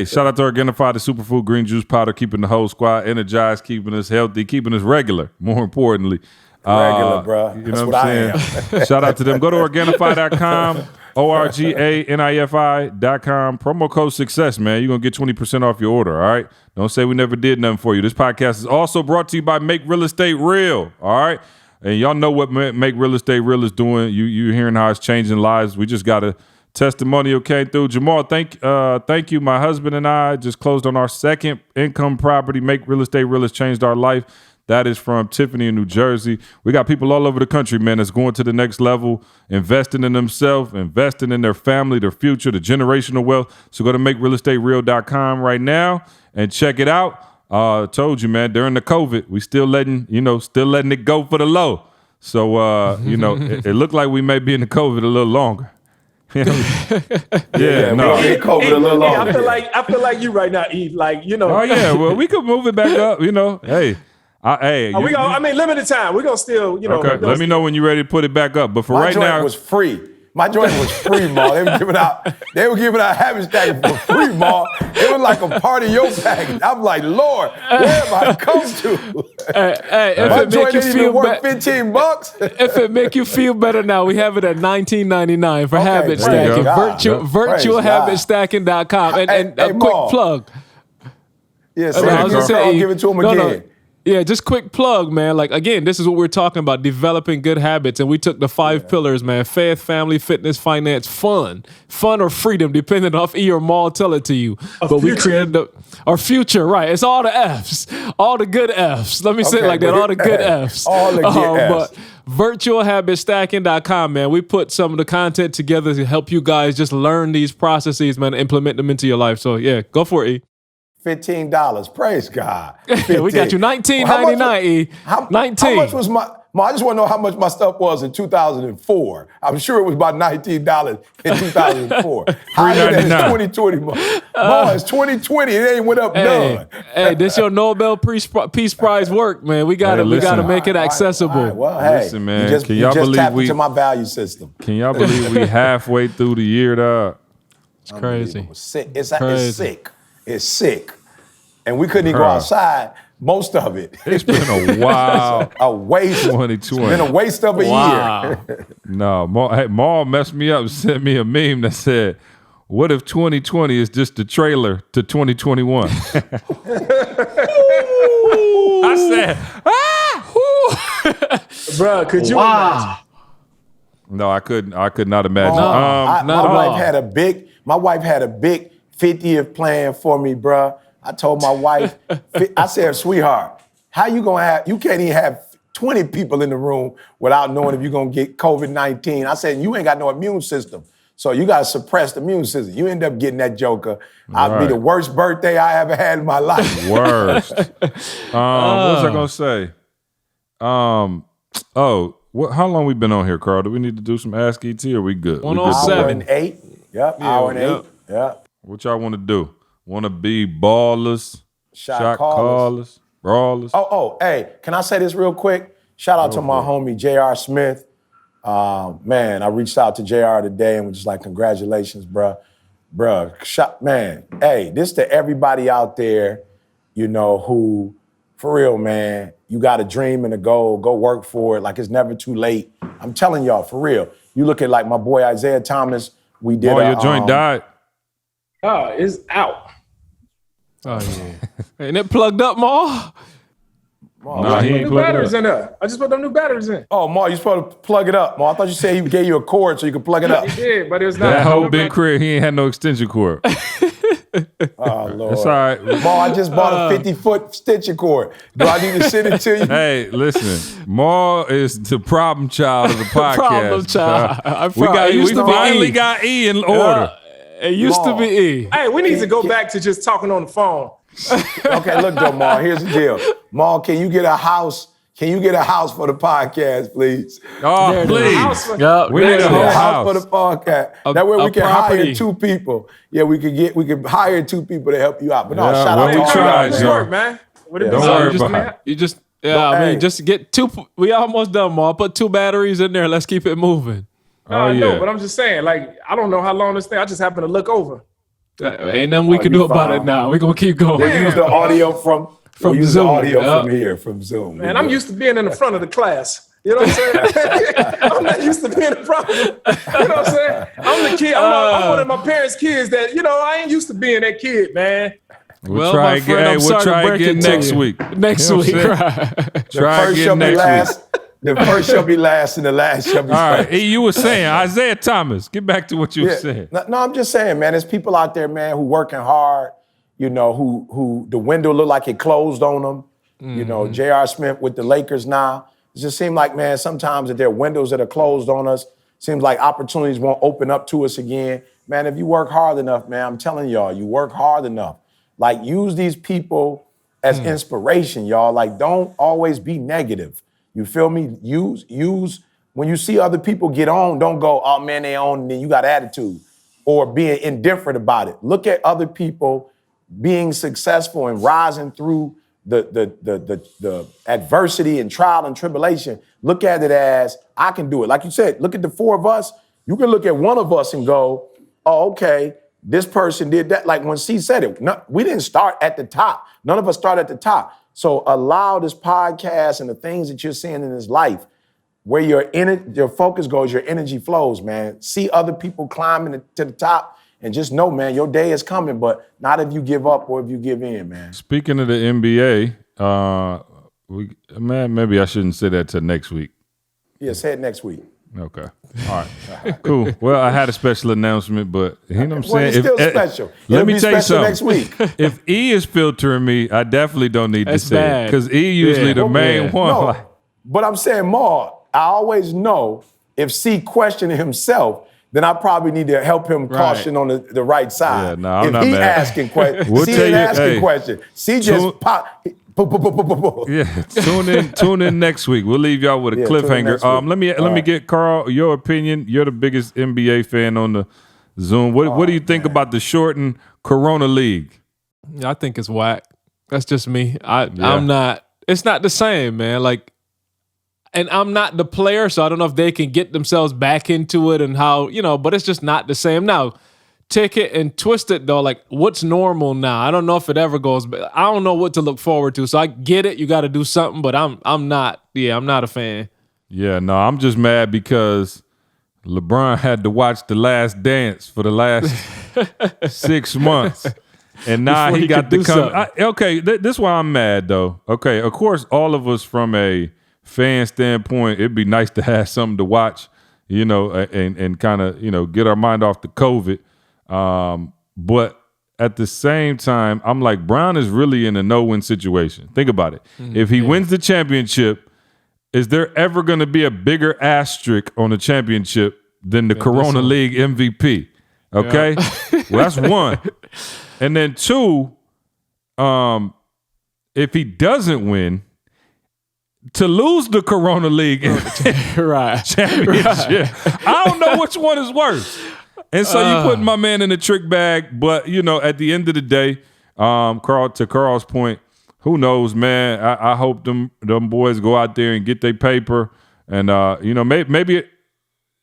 shout out to Organifi, the superfood green juice powder, keeping the whole squad energized, keeping us healthy, keeping us regular, more importantly. Regular, bro. You know That's what I'm saying? Shout out to them. Go to Organifi.com, ORGANIFI.com. Promo code SUCCESS, man. You're going to get 20% off your order, all right? Don't say we never did nothing for you. This podcast is also brought to you by Make Real Estate Real, all right? And y'all know what Make Real Estate Real is doing. You hearing how it's changing lives. We just got a testimonial came through. Jamal, thank you. My husband and I just closed on our second income property. Make Real Estate Real has changed our life. That is from Tiffany in New Jersey. We got people all over the country, man, that's going to the next level, investing in themselves, investing in their family, their future, the generational wealth. So go to MakeRealEstateReal.com right now and check it out. Told you, man, during the COVID, we still letting it go for the low. So, it looked like we may be in the COVID a little longer. COVID a little longer. I feel like you right now, Eve. Like, Oh yeah, well, we could move it back up. Hey. Limited time. We're gonna still, Okay, let me know when you're ready to put it back up. But for right now, was free. My joint was free, Ma. They were giving out habit stacking for free, Ma. It was like a part of your package. I'm like, Lord, where have I come to? Hey, my joint didn't even worth $15. If it make you feel better now, we have it at $19.99 for habit stacking. Virtualhabitstacking.com. And a quick plug. Yes, I'll give it to him again. Yeah, just quick plug, man. Like, again, this is what we're talking about, developing good habits. And we took the 5 pillars, man. Faith, family, fitness, finance, fun. Fun or freedom, depending on if E or Maul tell it to you. We created our future, right. It's all the F's. All the good F's. Let me say it like that. All the good F's. All the good F's. But virtualhabitstacking.com, man. We put some of the content together to help you guys just learn these processes, man, and implement them into your life. So, yeah, go for it, E. $15. Praise God. We got you $19.99. How 19. How much was my? I just want to know how much my stuff was in 2004. I'm sure it was about $19 in 2004. How is that in 2020? It's 2020. It ain't went up none. Hey, this your Nobel Peace Prize work, man. We gotta make it accessible. All right. Well, hey, listen, man. You just tapped into my value system. Can y'all believe we halfway through the year, dog? It's crazy. It's sick. It's sick. And we couldn't even go outside. Most of it. It's been a wild a waste. 2020. It's been a waste of a year. No, Maul messed me up and sent me a meme that said, "What if 2020 is just the trailer to 2021?" I said, Bro, could you imagine? No, I couldn't. I could not imagine. My wife had a big 50th plan for me, bruh. I told my wife, I said, sweetheart, how you can't even have 20 people in the room without knowing if you're going to get COVID-19. I said, you ain't got no immune system. So you got to suppress the immune system. You end up getting that joker. I'll be the worst birthday I ever had in my life. Worst. What was I going to say? How long we been on here, Carl? Do we need to do Ask ET or we good? 107. Hour and 8. Yep, hour and 8. Yep. What y'all want to do? Want to be ballers, shot callers, brawlers? Hey, can I say this real quick? Shout out to my homie, J.R. Smith. Man, I reached out to J.R. today and was just like, congratulations, bruh. Hey, this to everybody out there, who, for real, man, you got a dream and a goal, go work for it. Like, it's never too late. I'm telling y'all, for real. You look at like my boy Isaiah Thomas, we did your joint died? It's out. Oh, yeah. Ain't it plugged up, Ma? Nah, he ain't new batteries in there. I just put them new batteries in. Oh, Ma, you supposed to plug it up, Ma. I thought you said he gave you a cord so you could plug it up. He did, but it's not. That whole big crib, he ain't had no extension cord. Oh, Lord. That's all right. Ma, I just bought a 50-foot extension cord. Do I need to send it to you? Hey, listen. Ma is the problem child of the podcast. Problem child. We finally got E in order. It used to be E. Hey, we need to go back to just talking on the phone. Okay, look though, Ma, here's the deal. Ma, can you get a house? Can you get a house for the podcast, please? Oh, please. Yep, We need a whole house for the house. podcast. That way we can property. hire 2 people. Yeah, we could hire 2 people to help you out. But no, Yeah, shout well, out we to tried, all yo. Work, man. Don't worry about it. Just get 2. We almost done, Ma. Put 2 batteries in there. Let's keep it moving. I know, but I'm just saying, like, I don't know how long this thing. I just happen to look over. Ain't nothing we can do about it now. We're going to keep going. They use the audio from From use Zoom. the audio Yeah. from here, from Zoom. Man, I'm used to being in the front of the class. You know what I'm saying? I'm not used to being in front of them. You know what I'm saying? I'm the kid. I'm one of my parents' kids that, I ain't used to being that kid, man. We'll try again next week. Next You know week, what I'm right. Try again next week. The first shall be last and the last shall be first. All right, E, you were saying, Isaiah Thomas, get back to what you were saying. No, I'm just saying, man, there's people out there, man, who working hard, who the window look like it closed on them. J.R. Smith with the Lakers now. It just seems like, man, sometimes that there are windows that are closed on us. Seems like opportunities won't open up to us again. Man, if you work hard enough, man, I'm telling y'all, you work hard enough. Like, use these people as inspiration, y'all. Like, don't always be negative. You feel me? Use when you see other people get on, don't go, oh man, they on, and then you got attitude or being indifferent about it. Look at other people being successful and rising through the adversity and trial and tribulation. Look at it as, I can do it. Like you said, look at the 4 of us. You can look at one of us and go, oh, okay, this person did that. Like when C said it, we didn't start at the top. None of us started at the top. So allow this podcast and the things that you're seeing in this life, where your focus goes, your energy flows, man. See other people climbing to the top and just know, man, your day is coming, but not if you give up or if you give in, man. Speaking of the NBA, maybe I shouldn't say that till next week. Yeah, say it next week. Okay. All right. Cool. Well, I had a special announcement, but you know what I'm saying? Well, it's still special. Let me tell you something. Next week. If E is filtering me, I definitely don't need That's to say bad. it. Because E usually the main one. No, but I'm saying, Ma, I always know if C questioning himself, then I probably need to help him caution on the right side. Yeah, no, I'm if not he mad. asking questions, We'll C tell ain't you- asking hey, questions. C just pop. Yeah, tune in next week. We'll leave y'all with a Yeah, tune in cliffhanger. next week. Let me get Carl your opinion. You're the biggest NBA fan on the Zoom. What do you think about the shortened Corona League? I think it's whack. That's just me. I'm not. It's not the same, man. Like, and I'm not the player, so I don't know if they can get themselves back into it and how, but it's just not the same. Now, take it and twist it though. Like, what's normal now? I don't know if it ever goes, but I don't know what to look forward to. So I get it. You got to do something, but I'm not a fan. Yeah, no, I'm just mad because LeBron had to watch The Last Dance for the last 6 months. And now Before he he got could to do come. This is why I'm mad, though. Okay, of course, all of us from a fan standpoint, it'd be nice to have something to watch, and kind of, get our mind off the COVID. But at the same time, I'm like, Brown is really in a no-win situation. Think about it. If he wins the championship, is there ever going to be a bigger asterisk on the championship than the Corona League MVP? Okay? Well, that's one. And then two, if he doesn't win, to lose the Corona League championship, I don't know which one is worse. And so you put my man in the trick bag, but at the end of the day, to Carl's point, who knows, man? I hope them boys go out there and get their paper, and maybe it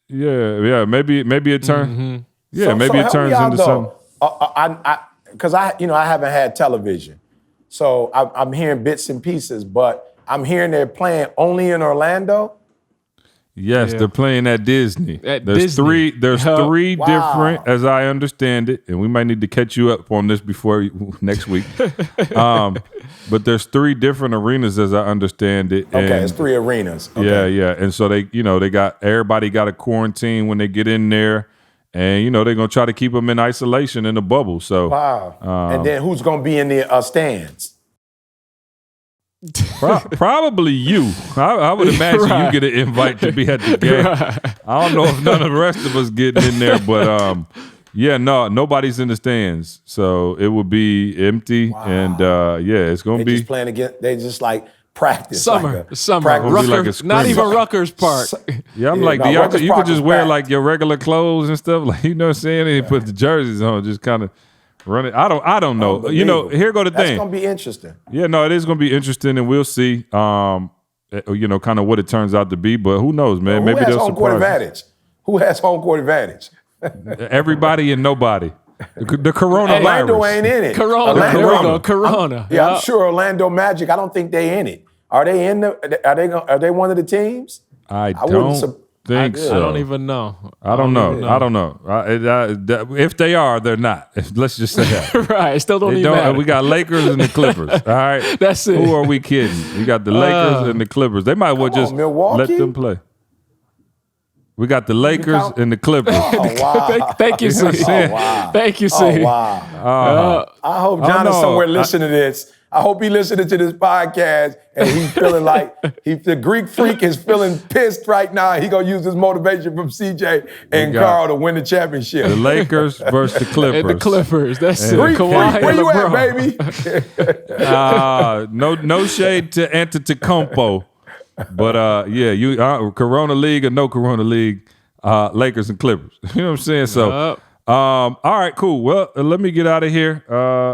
turn, maybe it turns into something. Because I haven't had television, so I'm hearing bits and pieces, but I'm hearing they're playing only in Orlando. Yes, they're playing at Disney. There's Disney. three Wow. different, as I understand it, and we might need to catch you up on this before next week. But there's 3 different arenas, as I understand it. Okay, and it's 3 arenas. Okay. Yeah. And so they got everybody got a quarantine when they get in there, and they're gonna try to keep them in isolation in a bubble. So Wow. And then who's gonna be in the stands? Probably you. I would imagine you get an invite to be at the game. I don't know if none of the rest of us getting in there, but nobody's in the stands, so it will be empty. Wow. And it's gonna be just playing again. They just like practice. Summer. Practice. Rutgers, not even Rutgers Park. Yeah, I'm like, you could just wear like your regular clothes and stuff, like what I'm saying, and put the jerseys on, just kind of run it. I don't know. Here go the thing. That's gonna be interesting. Yeah, no, it is gonna be interesting, and we'll see. Kind of what it turns out to be, but who knows, man? Well, Maybe they'll home court surprise. advantage? Who has home court advantage? Everybody and nobody. The coronavirus. Orlando ain't in it. Corona. There we go. Corona. I'm sure Orlando Magic. I don't think they in it. Are they in the? Are they one of the teams? I don't think so. I don't even know. I don't know. If they are, they're not. Let's just say that. Right. It still don't even matter. We got Lakers and the Clippers. All right. That's it. Who are we kidding? We got the Lakers and the Clippers. They might well just Milwaukee? let them play. We got the Lakers and the Clippers. Oh, wow. Thank you, C. Oh, wow. Thank you, C. Oh, wow. I hope John is somewhere listening to this. I hope he listening to this podcast and he's feeling like the Greek freak is feeling pissed right now. He gonna use his motivation from CJ and Carl to win the championship. The Lakers versus the Clippers. And the Clippers. That's it. Greek Kawhi freak, where and you LeBron. at, baby? No shade to Antetokounmpo, but Corona League or no Corona League, Lakers and Clippers. You know what I'm saying? So. All right, cool. Well, let me get out of here.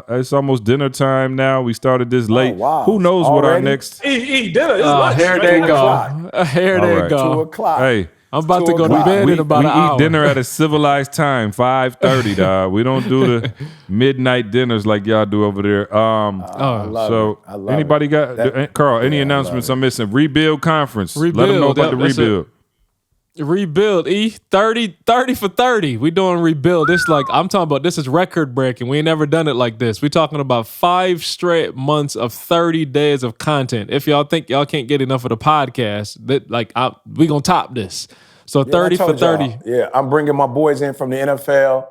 It's almost dinner time now. We started this late. Oh, wow. Who knows what our next? Eat dinner. It's lunch. Here they go. Here they right. go. 2 o'clock. Hey, I'm about to go to bed in about an hour. We eat dinner at a civilized time, 5:30, dog. We don't do the midnight dinners like y'all do over there. I love it. Anybody got Carl? Any announcements I'm missing? Rebuild conference. Rebuild. Let them know about the rebuild. Rebuild, 30 for 30. We doing rebuild. This I'm talking about, this is record breaking. We ain't never done it like this. We talking about 5 straight months of 30 days of content. If y'all think y'all can't get enough of the podcast, we gonna top this. So 30 for 30. Yeah, I'm bringing my boys in from the NFL.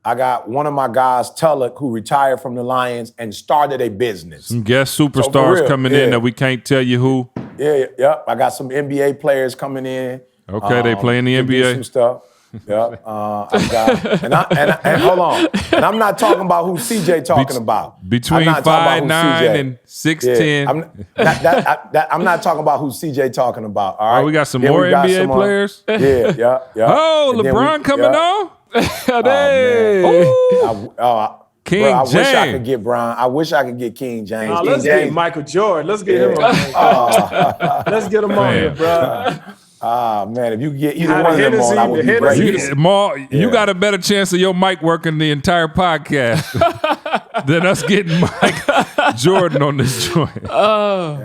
I got one of my guys, Tulloch, who retired from the Lions and started a business. Some guest superstars coming in that we can't tell you who. Yeah. I got some NBA players coming in. Okay, they play in the NBA. Some stuff. I've got, and hold on. And I'm not talking about who CJ talking about. Between 5'9" and 6'10". Yeah, I'm not talking about who CJ talking about. All right. Oh, we got some more NBA players. Yeah. Oh, and LeBron coming on. Hey. King bro, I James. wish I could get Bron. I wish I could get King James. King Let's James. get Michael Jordan. Let's get him on here. Let's get him on here, bro. Man, if you get either one of them on, I would be great. You got a better chance of your mic working the entire podcast than us getting Mike Jordan on this joint. All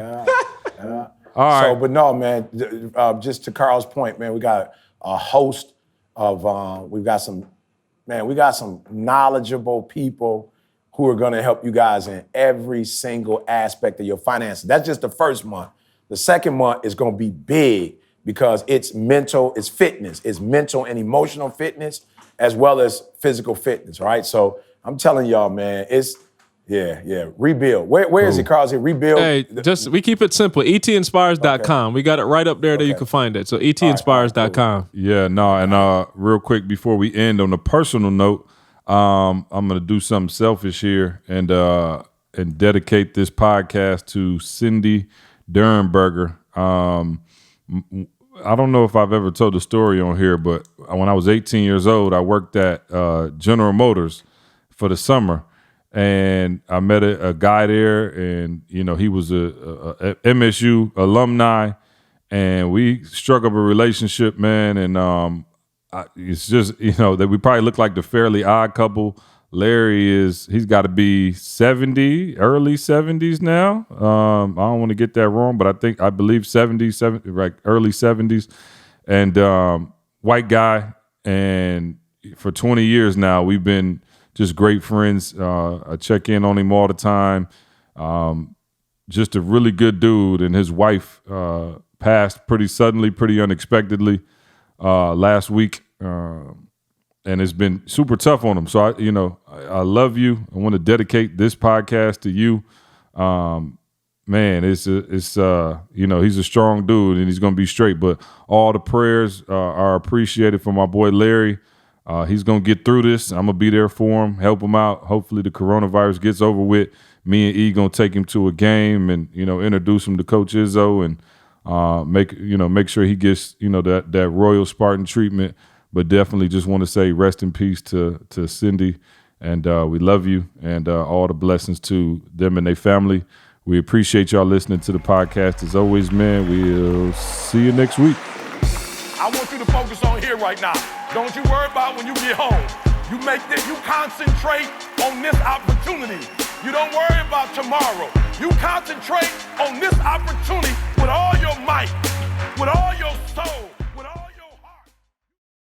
right. So, but no, man, just to Carl's point, man, we got a host of, we got some knowledgeable people who are going to help you guys in every single aspect of your finances. That's just the first month. The second month is going to be big because it's mental, it's fitness, it's mental and emotional fitness as well as physical fitness, right? So I'm telling y'all, man, it's, rebuild. Where is it, Carl? Is it rebuild? Hey, we keep it simple. etinspires.com. Okay. We got it right up there that you can find it. So etinspires.com. Yeah, no, and real quick before we end, on a personal note, I'm gonna do something selfish here and dedicate this podcast to Cindy Durenberger. I don't know if I've ever told the story on here, but when I was 18 years old, I worked at General Motors for the summer. And I met a guy there, and he was a MSU alumni, and we struck up a relationship, man. And it's just that we probably look like the Fairly Odd Couple. Larry he's got to be 70, early 70s now. I don't want to get that wrong, but I believe 70s, right, early 70s, and white guy. And for 20 years now, we've been just great friends. I check in on him all the time. Just a really good dude. And his wife passed pretty suddenly, pretty unexpectedly last week. And it's been super tough on him. So, I love you. I want to dedicate this podcast to you. Man, he's a strong dude and he's going to be straight. But all the prayers are appreciated for my boy Larry. He's going to get through this. I'm going to be there for him, help him out. Hopefully the coronavirus gets over with. Me and E going to take him to a game and, introduce him to Coach Izzo and make sure he gets, that Royal Spartan treatment. But definitely just want to say rest in peace to Cindy. And we love you and all the blessings to them and their family. We appreciate y'all listening to the podcast. As always, man, we'll see you next week. I want you to focus on here right now. Don't you worry about when you get home. You concentrate on this opportunity. You don't worry about tomorrow. You concentrate on this opportunity with all your might, with all your soul.